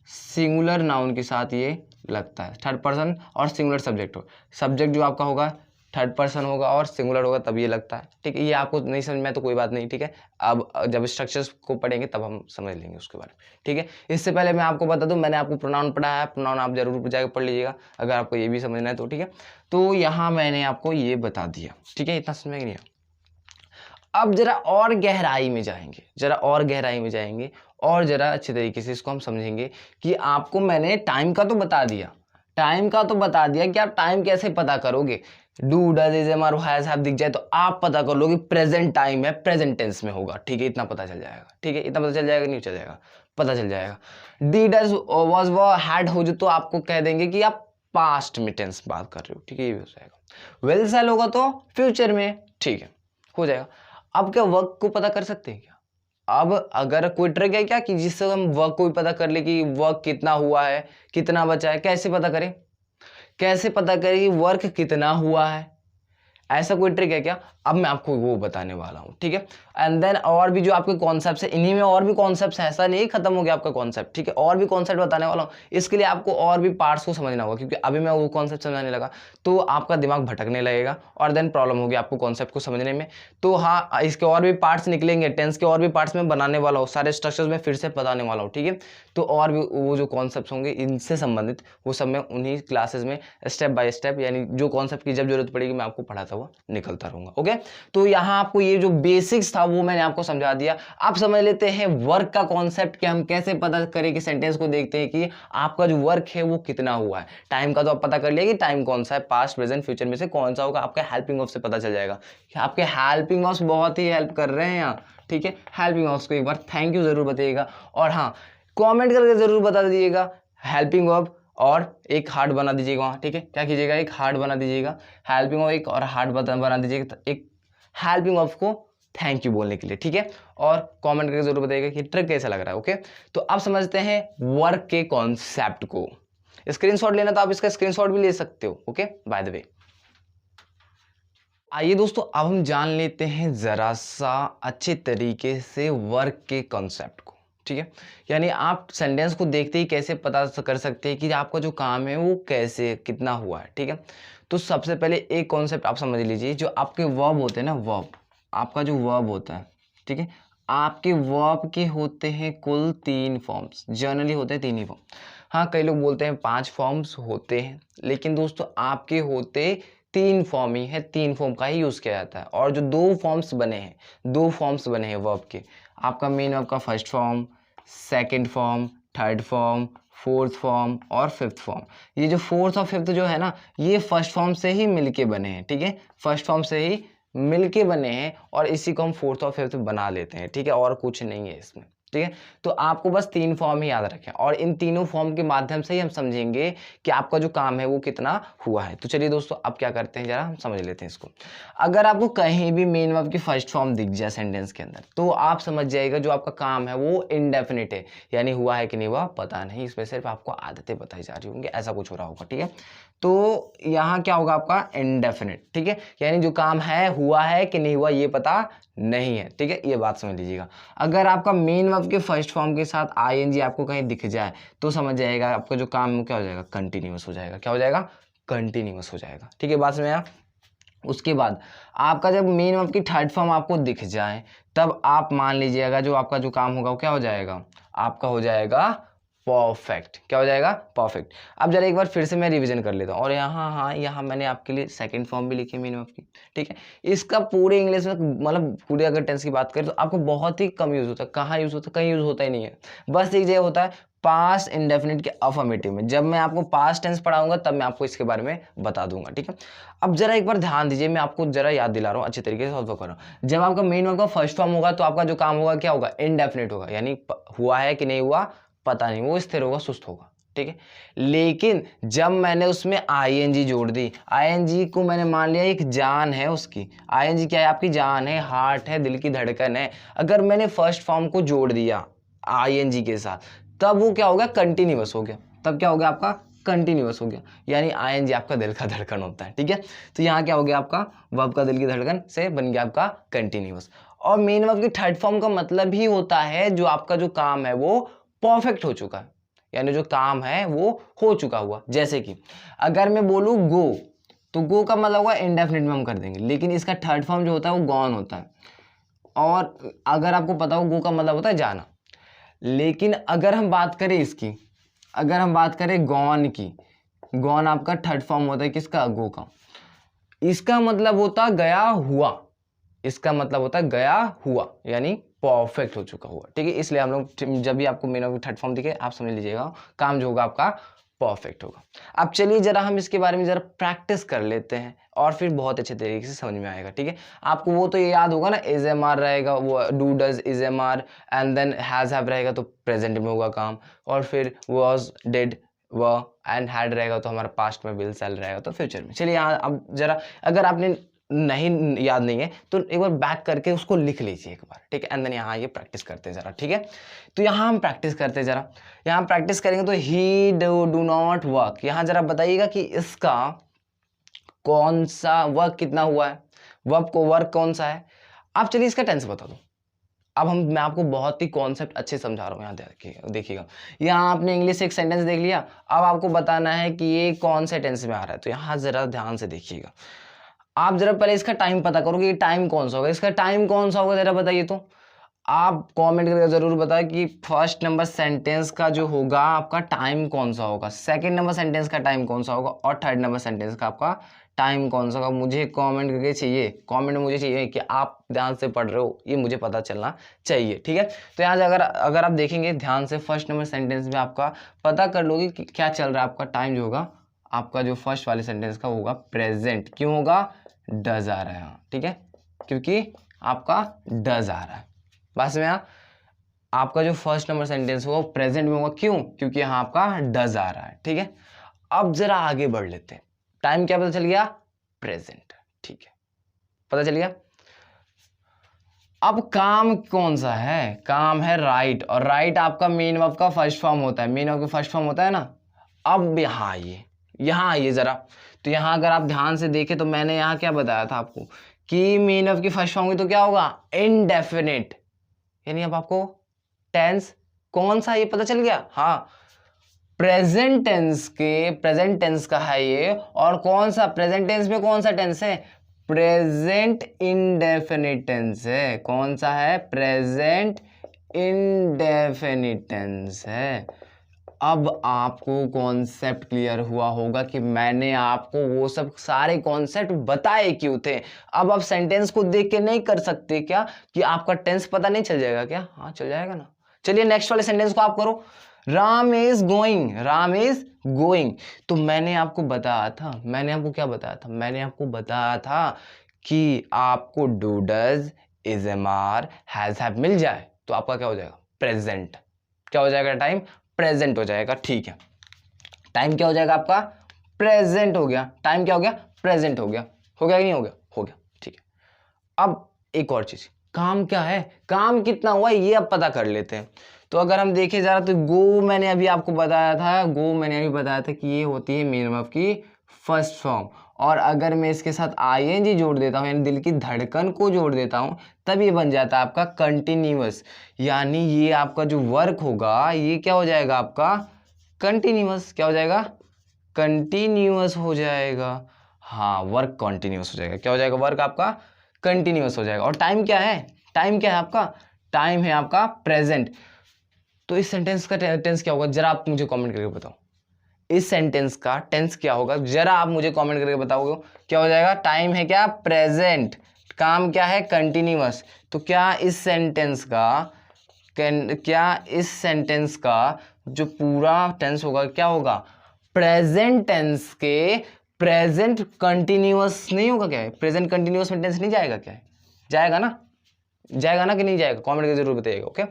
सिंगुलर नाउन के साथ ये लगता है। थर्ड पर्सन और सिंगुलर सब्जेक्ट हो, सब्जेक्ट जो आपका होगा थर्ड पर्सन होगा और सिंगुलर होगा तब ये लगता है, ठीक है। ये आपको नहीं समझ में तो कोई बात नहीं, ठीक है। अब जब स्ट्रक्चर्स को पढ़ेंगे तब हम समझ लेंगे उसके बारे में, ठीक है। इससे पहले मैं आपको बता दूं, मैंने आपको प्रोनाउन पढ़ाया है, प्रोनाउन आप जरूर जाकर पढ़ लीजिएगा अगर आपको ये भी समझना है तो, ठीक है। तो यहाँ मैंने आपको ये बता दिया, ठीक है। इतना समझ में नहीं आया। अब जरा और गहराई में जाएंगे, जरा और गहराई में जाएंगे, और जरा अच्छे तरीके से इसको हम समझेंगे कि आपको मैंने टाइम का तो बता दिया, टाइम का तो बता दिया कि आप टाइम कैसे पता करोगे। Do does is am are has have दिख जाए तो आप पता कर लोगे प्रेजेंट टाइम है, प्रेजेंट टेंस में होगा, ठीक है। इतना पता चल जाएगा, ठीक है। इतना पता चल जाएगा, नहीं चल जाएगा, पता चल जाएगा। D does was were had हो जो तो आपको कह देंगे कि आप पास्ट में टेंस बात कर रहे हो, ठीक है। ये भी हो जाएगा। विल शैल होगा तो फ्यूचर में, ठीक है, हो जाएगा। अब क्या वर्क को पता कर सकते हैं क्या? अब अगर कोई ट्रिक है क्या कि जिससे हम वर्क को भी पता कर ले कि वर्क कितना हुआ है, कितना बचा है, कैसे पता करें, कैसे पता करें कि वर्क कितना हुआ है, ऐसा कोई ट्रिक है क्या? अब मैं आपको वो बताने वाला हूँ, ठीक है। एंड देन और भी जो आपके कॉन्सेप्ट्स है, इन्हीं में और भी कॉन्सेप्ट्स हैं, ऐसा नहीं खत्म हो गया आपका कॉन्सेप्ट, ठीक है। और भी कॉन्सेप्ट बताने वाला हूँ, इसके लिए आपको और भी पार्ट्स को समझना होगा, क्योंकि अभी मैं वो कॉन्सेप्ट समझाने लगा तो आपका दिमाग भटकने लगेगा और देन प्रॉब्लम होगी आपको कॉन्सेप्ट को समझने में। तो हाँ, इसके और भी पार्ट्स निकलेंगे, टेंस के और भी पार्ट्स में बनाने वाला हूँ, सारे स्ट्रक्चर्स में फिर से बताने वाला हूँ, ठीक है। तो और भी वो जो कॉन्सेप्ट होंगे इनसे संबंधित वो सब मैं उन्हीं क्लासेस में स्टेप बाय स्टेप, यानी जो कॉन्सेप्ट की जब जरूरत पड़ेगी मैं आपको पढ़ाता हुआ निकलता रहूंगा, ओके। तो यहाँ आपको ये जो बेसिक्स था वो मैंने आपको समझा दिया। आप समझ लेते हैं वर्क का कॉन्सेप्ट कि हम कैसे पता करें कि सेंटेंस को देखते हैं कि आपका जो वर्क है वो कितना हुआ है। टाइम का तो आप पता कर लिया कि टाइम कौन सा है, पास्ट प्रेजेंट फ्यूचर में से कौन सा होगा, आपके हेल्पिंग वर्ब से पता चल जाएगा। आपके हेल्पिंग वर्ब्स बहुत ही हेल्प कर रहे हैं यहाँ, ठीक है। हेल्पिंग वर्ब्स को एक बार थैंक यू जरूर बताइएगा, और हाँ कमेंट करके जरूर बता दीजिएगा हेल्पिंग वर्ब और एक हार्ट बना दीजिएगा वहाँ, ठीक है। क्या कीजिएगा, एक हार्ट बना दीजिएगा, हेल्पिंग वर्ब एक और हार्ट बना दीजिएगा, एक हेल्पिंग वर्ब को थैंक यू बोलने के लिए, ठीक है। और कमेंट करके जरूर बताइएगा कि ट्रिक कैसा लग रहा है, ओके। तो अब समझते हैं वर्क के कॉन्सेप्ट को। स्क्रीनशॉट लेना तो आप इसका स्क्रीनशॉट भी ले सकते हो, ओके, बाय द वे। आइए दोस्तों अब हम जान लेते हैं जरा सा अच्छे तरीके से वर्क के कॉन्सेप्ट को, ठीक है। यानी आप सेंटेंस को देखते ही कैसे पता कर सकते हैं कि आपका जो काम है वो कैसे कितना हुआ है, ठीक है। तो सबसे पहले एक कॉन्सेप्ट आप समझ लीजिए, जो आपके वर्ब होते हैं ना, वर्ब, आपका जो वर्ब होता है, ठीक है, आपके वर्ब के होते हैं कुल 3 फॉर्म्स, जनरली होते हैं 3 ही फॉर्म। हाँ कई लोग बोलते हैं 5 फॉर्म्स होते हैं, लेकिन दोस्तों आपके होते 3 फॉर्म ही है, 3 फॉर्म का ही यूज किया जाता है। और जो 2 फॉर्म्स बने हैं, 2 फॉर्म्स बने हैं वर्ब के, आपका मेन वर्ब का first form, second form, third form, fourth form और फिफ्थ फॉर्म। ये जो फोर्थ और फिफ्थ जो है ना, ये फर्स्ट फॉर्म से ही मिलके बने हैं, ठीक है। फर्स्ट फॉर्म से ही मिलके बने हैं और इसी को हम फोर्थ और फिफ्थ बना लेते हैं, ठीक है। और कुछ नहीं है इसमें, ठीक है। तो आपको बस 3 फॉर्म ही याद रखें, और इन तीनों फॉर्म के माध्यम से ही हम समझेंगे कि आपका जो काम है वो कितना हुआ है। तो चलिए दोस्तों अब क्या करते हैं, जरा हम समझ लेते हैं इसको। अगर आपको कहीं भी मेन वर्ब की फर्स्ट फॉर्म दिख जाए सेंटेंस के अंदर, तो आप समझ जाइएगा जो आपका काम है वो इनडेफिनिट है, यानी हुआ है कि नहीं हुआ पता नहीं, इसमें सिर्फ आपको आदतें बताई जा रही होंगी, ऐसा कुछ हो रहा होगा, ठीक है। तो यहाँ क्या होगा आपका इनडेफिनिट, ठीक है, यानी जो काम है हुआ है कि नहीं हुआ ये पता नहीं है, ठीक है। ये बात समझ लीजिएगा। अगर आपका मेन वर्ब के फर्स्ट फॉर्म के साथ आईएनजी आपको कहीं दिख जाए तो समझ जाएगा आपका जो काम क्या हो जाएगा, कंटिन्यूअस हो जाएगा। क्या हो जाएगा, कंटिन्यूअस हो जाएगा, ठीक है। बात समझ आया। उसके बाद आपका जब मेन वर्ब की थर्ड फॉर्म आपको दिख जाए तब आप मान लीजिएगा जो आपका जो काम होगा वो क्या हो जाएगा, आपका हो जाएगा परफेक्ट। क्या हो जाएगा, परफेक्ट। अब जरा एक बार फिर से मैं रिवीजन कर लेता हूँ। और यहाँ हाँ यहाँ मैंने आपके लिए सेकंड फॉर्म भी लिखी है मेन वर्ब की, ठीक है। इसका पूरे इंग्लिश में मतलब पूरे अगर टेंस की बात करें तो आपको बहुत ही कम यूज होता है। कहाँ यूज होता है, कहीं यूज होता ही नहीं है। बस एक जगह होता है पास्ट इंडेफिनिट के अफर्मेटिव में। जब मैं आपको पास्ट टेंस पढ़ाऊंगा तब मैं आपको इसके बारे में बता दूंगा, ठीक है। अब जरा एक बार ध्यान दीजिए, मैं आपको जरा याद दिला रहा हूँ, अच्छे तरीके से सॉल्व कर रहा हूँ। जब आपका मेन वर्ब का फर्स्ट फॉर्म होगा तो आपका जो काम होगा क्या होगा, इंडेफिनिट होगा, यानी हुआ है कि नहीं हुआ पता नहीं, वो स्थिर होगा, सुस्त होगा, ठीक है। लेकिन जब मैंने उसमें आईएनजी जोड़ दी, आईएनजी को मैंने मान लिया एक जान है उसकी, आईएनजी क्या है, आपकी जान है, हार्ट है, दिल की धड़कन है। अगर मैंने फर्स्ट फॉर्म को जोड़ दिया आईएनजी के साथ तब वो क्या हो गया, कंटिन्यूअस हो गया। तब क्या हो गया, आपका कंटिन्यूअस हो गया, यानी आईएनजी आपका दिल का धड़कन होता है, ठीक है। तो यहाँ क्या हो गया, आपका वर्ब का दिल की धड़कन से बन गया आपका कंटिन्यूअस। और मेन वर्ब की थर्ड फॉर्म का मतलब ही होता है जो आपका जो काम है वो परफेक्ट हो चुका है, यानी जो काम है वो हो चुका हुआ। जैसे कि अगर मैं बोलूं गो, तो गो का मतलब हुआ इंडेफिनिट में हम कर देंगे, लेकिन इसका थर्ड फॉर्म जो होता है वो गॉन होता है। और अगर आपको पता हो गो का मतलब होता है जाना। लेकिन अगर हम बात करें इसकी, अगर हम बात करें गॉन की, गॉन आपका थर्ड फॉर्म होता है किसका, गो का। इसका मतलब होता गया हुआ, इसका मतलब होता है गया हुआ, यानी परफेक्ट हो चुका हुआ, ठीक है। इसलिए हम लोग जब भी आपको मेन वर्ब की थर्ड फॉर्म दिखे आप समझ लीजिएगा काम जो होगा आपका परफेक्ट होगा। अब चलिए जरा हम इसके बारे में जरा प्रैक्टिस कर लेते हैं और फिर बहुत अच्छे तरीके से समझ में आएगा, ठीक है। आपको वो तो ये याद होगा ना, इज एम आर रहेगा, वो do does is am are, and then has have रहेगा तो प्रेजेंट में होगा काम, और फिर was did were and had रहेगा तो हमारा पास्ट में विल सेल रहेगा तो फ्यूचर में। चलिए यहाँ अब जरा अगर आपने नहीं याद नहीं है तो एक बार बैक करके उसको लिख लीजिए एक बार, ठीक है। एंड देन यहाँ ये प्रैक्टिस करते हैं जरा, ठीक है। तो यहाँ हम प्रैक्टिस करते हैं जरा, यहाँ प्रैक्टिस करेंगे तो ही डू नॉट वर्क। यहाँ जरा बताइएगा कि इसका कौन सा वर्क कितना हुआ है, वर्ब को वर्क कौन सा है। आप चलिए इसका टेंस बता दो। अब मैं आपको बहुत ही कॉन्सेप्ट अच्छे समझा रहा हूँ, यहाँ देखिएगा। यहाँ आपने इंग्लिश से एक सेंटेंस देख लिया, अब आपको बताना है कि ये कौन से टेंस में आ रहा है। तो यहाँ जरा ध्यान से देखिएगा, आप जरा पहले इसका टाइम पता करो कि टाइम कौन सा होगा, इसका टाइम कौन सा होगा जरा बताइए। तो आप कमेंट करके जरूर बताएं कि फर्स्ट नंबर सेंटेंस का जो होगा आपका टाइम कौन सा होगा, सेकंड नंबर सेंटेंस का टाइम कौन सा होगा, और थर्ड नंबर सेंटेंस का आपका टाइम कौन सा होगा। मुझे कमेंट करके चाहिए, कमेंट मुझे चाहिए कि आप ध्यान से पढ़ रहे हो, ये मुझे पता चलना चाहिए, ठीक है। तो यहाँ से अगर आप देखेंगे ध्यान से फर्स्ट नंबर सेंटेंस में आपका पता कर लोगे कि क्या चल रहा है। आपका टाइम जो होगा आपका जो फर्स्ट वाले सेंटेंस का होगा प्रेजेंट। क्यों होगा, डज आ रहा है यहाँ, ठीक है, क्योंकि आपका डज आ रहा है। बस में यहाँ आपका जो फर्स्ट नंबर सेंटेंस होगा प्रेजेंट में होगा, क्यों, क्योंकि यहाँ आपका डज आ रहा है, ठीक है। अब जरा आगे बढ़ लेते हैं। टाइम क्या पता चल गया, प्रेजेंट, ठीक है, पता चल गया। अब काम कौन सा है, काम है राइट, और राइट आपका मेन वर्ब का फर्स्ट फॉर्म होता है, मेन वर्ब का फर्स्ट फॉर्म होता है ना। अब यहाँ आइए जरा। तो यहाँ अगर आप ध्यान से देखें तो मैंने यहाँ क्या बताया था आपको कि मेन वर्ब की फर्स्ट फॉर्म हुई तो क्या होगा, इनडेफिनिट, यानी अब आपको टेंस कौन सा ये पता चल गया। हाँ, प्रेजेंट टेंस का है ये, और कौन सा प्रेजेंट टेंस में कौन सा टेंस है, प्रेजेंट इंडेफिनिट टेंस है। कौन सा है, प्रेजेंट इंडेफिनिट टेंस है। अब आपको कॉन्सेप्ट क्लियर हुआ होगा कि मैंने आपको वो सब सारे कॉन्सेप्ट बताए क्यों थे। अब आप सेंटेंस को देख के नहीं कर सकते क्या कि आपका टेंस पता नहीं चल जाएगा क्या, हाँ चल जाएगा ना। चलिए नेक्स्ट वाले सेंटेंस को आप करो, Ram is going, Ram is going. तो मैंने आपको बताया था, मैंने आपको क्या बताया था, मैंने आपको बताया था कि आपको do does is am are has have मिल जाए तो आपका क्या हो जाएगा, प्रेजेंट। क्या हो जाएगा, टाइम प्रेजेंट हो जाएगा, ठीक है। टाइम क्या हो जाएगा आपका, प्रेजेंट हो गया। टाइम क्या हो गया, प्रेजेंट हो गया। हो गया कि नहीं हो गया, हो गया, ठीक है। अब एक और चीज, काम क्या है, काम कितना हुआ ये अब पता कर लेते हैं। तो अगर हम देखें जरा तो गो मैंने अभी आपको बताया था, गो मैंने अभी बताया था कि ये होती है मेन वर्ब की फर्स्ट फॉर्म, और अगर मैं इसके साथ आईएनजी जोड़ देता हूँ यानी दिल की धड़कन को जोड़ देता हूँ तब ये बन जाता है आपका कंटिन्यूअस, यानी ये आपका जो वर्क होगा ये क्या हो जाएगा आपका कंटिन्यूअस। क्या हो जाएगा, कंटिन्यूअस हो जाएगा। हाँ, वर्क कंटिन्यूस हो जाएगा। क्या हो जाएगा? वर्क आपका कंटिन्यूस हो जाएगा। और टाइम क्या है? टाइम क्या है आपका? टाइम है आपका प्रेजेंट। तो इस सेंटेंस का टेंस क्या होगा? जरा आप मुझे कमेंट करके बताओ। इस सेंटेंस का टेंस क्या होगा? जरा आप मुझे कमेंट करके बताओगे। क्या हो जाएगा? टाइम है क्या? प्रेजेंट। काम क्या है? कंटिन्यूअस। तो क्या इस सेंटेंस का जो पूरा टेंस होगा क्या होगा? प्रेजेंट टेंस के प्रेजेंट कंटिन्यूअस नहीं होगा क्या? प्रेजेंट कंटिन्यूअस में टेंस नहीं जाएगा क्या? जाएगा ना? जाएगा ना कि नहीं जाएगा? कमेंट करके जरूर बताइएगा। ओके,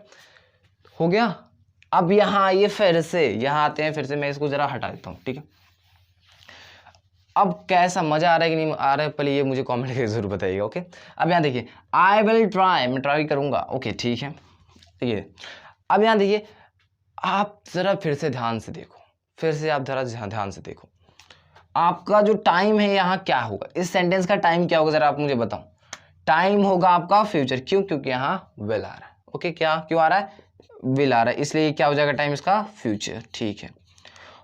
हो गया। अब यहां आइए, फिर से यहां आते हैं, फिर से मैं इसको जरा हटा देता हूं, ठीक है। अब कैसा मजा आ रहा है कि नहीं आ रहा है, पहले ये मुझे कमेंट करके जरूर बताइएगा। ओके, अब यहां देखिए, आई विल ट्राई, मैं ट्राई करूंगा। ओके, ठीक है। ये अब यहां देखिए, आप जरा फिर से ध्यान से देखो, फिर से आप जरा ध्यान से देखो, आपका जो टाइम है यहाँ क्या होगा? इस सेंटेंस का टाइम क्या होगा? जरा आप मुझे बताओ। टाइम होगा आपका फ्यूचर। क्यों? क्योंकि यहाँ विल आ रहा है। ओके, क्या क्यों आ रहा है? विल आ रहा है, इसलिए क्या हो जाएगा टाइम इसका? फ्यूचर। ठीक है।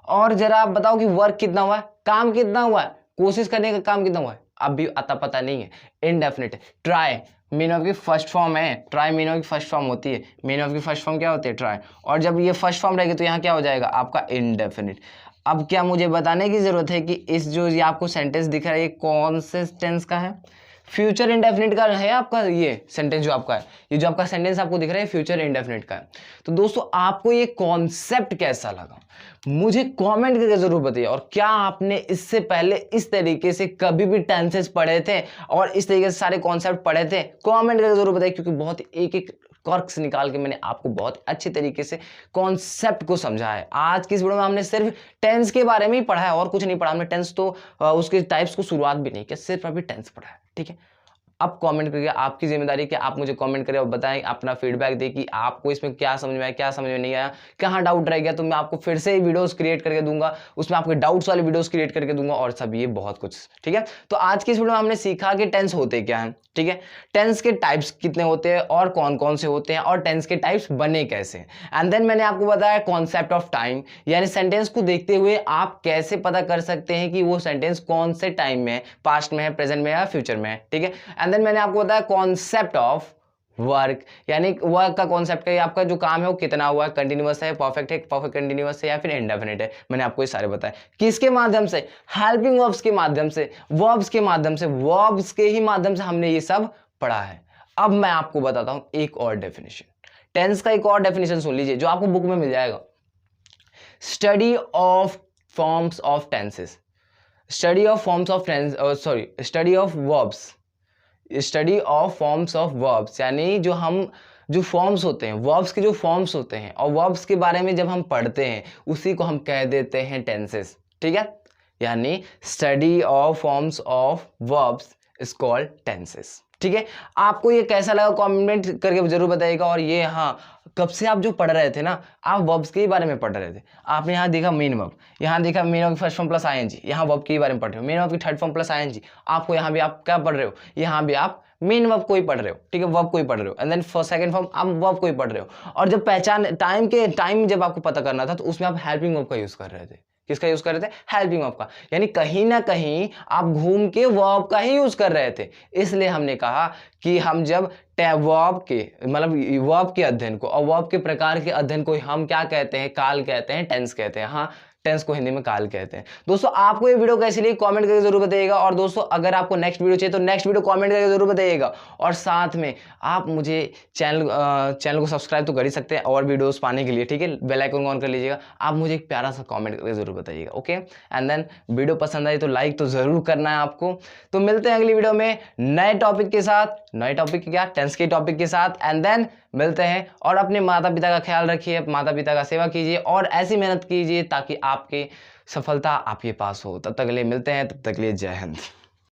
और जरा आप बताओ कि वर्क कितना हुआ है, काम कितना हुआ है, कोशिश करने का काम कितना हुआ है? अब भी अता पता नहीं है, इनडेफिनिट है। ट्राई मीन ऑफ की फर्स्ट फॉर्म है, ट्राई मीन ऑफ की फर्स्ट फॉर्म होती है, मीन ऑफ की फर्स्ट फॉर्म क्या होती है? ट्राई। और जब ये फर्स्ट फॉर्म रहेगी तो यहाँ क्या हो जाएगा आपका? इनडेफिनिट। अब क्या मुझे बताने की जरूरत है कि इस जो ये आपको सेंटेंस दिख रहा है ये कौन से टेंस का है? फ्यूचर इंडेफिनिट का है आपका ये सेंटेंस जो आपका है, ये जो आपका सेंटेंस आपको दिख रहा है फ्यूचर इंडेफिनिट का है। तो दोस्तों आपको ये कॉन्सेप्ट कैसा लगा मुझे कमेंट करके जरूर बताइए। और क्या आपने इससे पहले इस तरीके से कभी भी टेंसेस पढ़े थे और इस तरीके से सारे कॉन्सेप्ट पढ़े थे? कमेंट करके जरूर बताइए, क्योंकि बहुत एक एक कर्क्स निकाल के मैंने आपको बहुत अच्छे तरीके से कॉन्सेप्ट को समझा है। आज की इस वीडियो में हमने सिर्फ टेंस के बारे में ही पढ़ा है और कुछ नहीं पढ़ा हमने। टेंस तो उसके टाइप्स को शुरुआत भी नहीं किया, सिर्फ अभी टेंस पढ़ा है, ठीक है। अब कमेंट करिए, आपकी जिम्मेदारी कि आप मुझे कमेंट करें और बताएं, अपना फीडबैक दें कि आपको इसमें क्या समझ में आया, क्या समझ में नहीं आया, कहाँ डाउट रह गया। तो मैं आपको फिर से वीडियोस क्रिएट करके दूंगा, उसमें आपके डाउट्स वाले वीडियोस क्रिएट करके दूंगा और सब ये बहुत कुछ, ठीक है। तो आज की इस वीडियो में हमने सीखा कि टेंस होते क्या हैं, ठीक है, टेंस के टाइप्स कितने होते हैं और कौन कौन से होते हैं और टेंस के टाइप्स बने कैसे। एंड देन मैंने आपको बताया कॉन्सेप्ट ऑफ टाइम, यानी सेंटेंस को देखते हुए आप कैसे पता कर सकते हैं कि वो सेंटेंस कौन से टाइम में है, पास्ट में है, प्रेजेंट में है या फ्यूचर में है, ठीक है। एंड देन मैंने आपको बताया कॉन्सेप्ट ऑफ वर्क, यानी वर्क का कॉन्सेप्ट है, आपका जो काम है वो कितना हुआ है, कंटिन्यूअस है, परफेक्ट कंटिन्यूअस है या फिर इंडेफिनिट है। मैंने आपको ये सारे बताए किसके माध्यम से? हेल्पिंग वर्ब्स के माध्यम से, वर्ब्स के माध्यम से, वर्ब्स के ही माध्यम से हमने ये सब पढ़ा है। अब मैं आपको बताता हूं एक और डेफिनेशन, टेंस का एक और डेफिनेशन सुन लीजिए जो आपको बुक में मिल जाएगा। Study of forms of tenses, study of forms of tense, sorry study of verbs, study of forms of verbs, यानी जो फॉर्म्स होते हैं, वर्ब्स के जो फॉर्म्स होते हैं और वर्ब्स के बारे में जब हम पढ़ते हैं उसी को हम कह देते हैं टेंसेस, ठीक है। यानी study of forms of verbs is called tenses, ठीक है। आपको ये कैसा लगा कमेंट करके जरूर बताइएगा। और ये हाँ, कब से आप जो पढ़ रहे थे ना, आप वर्ब्स के ही बारे में पढ़ रहे थे। आपने यहाँ देखा मेन वर्ब, यहाँ देखा main verb first form plus ING, यहाँ वर्ब के ही बारे में पढ़ रहे हो। मेन वर्ब की थर्ड फॉर्म प्लस आईएनजी, आपको यहाँ भी आप क्या पढ़ रहे हो? यहाँ भी आप मेन वर्ब को ही पढ़ रहे हो, ठीक है, वर्ब को ही पढ़ रहे हो। And then for second form आप वर्ब को ही पढ़ रहे हो। और जब पहचान टाइम जब आपको पता करना था तो उसमें आप हेल्पिंग वर्ब का यूज कर रहे थे। किसका यूज कर रहे थे? हेल्पिंग वर्ब का। यानी कहीं ना कहीं आप घूम के वर्ब का ही यूज कर रहे थे। इसलिए हमने कहा कि हम जब वर्ब के मतलब वर्ब के अध्ययन को और वर्ब के प्रकार के अध्ययन को हम क्या कहते हैं? काल कहते हैं, टेंस कहते हैं। हाँ, टेंस को हिंदी में काल कहते हैं। दोस्तों आपको ये वीडियो कैसी लगी कमेंट करके जरूर बताइएगा। और दोस्तों अगर आपको नेक्स्ट वीडियो चाहिए तो नेक्स्ट वीडियो कमेंट करके जरूर बताइएगा। और साथ में आप मुझे चैनल को सब्सक्राइब तो कर ही सकते हैं और वीडियोस पाने के लिए, ठीक है, बेल आइकन ऑन कर लीजिएगा। आप मुझे एक प्यारा सा कमेंट करके जरूर बताइएगा, ओके। एंड देन वीडियो पसंद आई तो लाइक तो जरूर करना है आपको। तो मिलते हैं अगली वीडियो में नए टॉपिक के साथ, नए टॉपिक क्या, टेंस के टॉपिक के साथ। एंड देन मिलते हैं। और अपने माता पिता का ख्याल रखिए, माता पिता का सेवा कीजिए और ऐसी मेहनत कीजिए ताकि आपकी सफलता आपके पास हो। तब तक के लिए मिलते हैं, तब तक के लिए जय हिंद।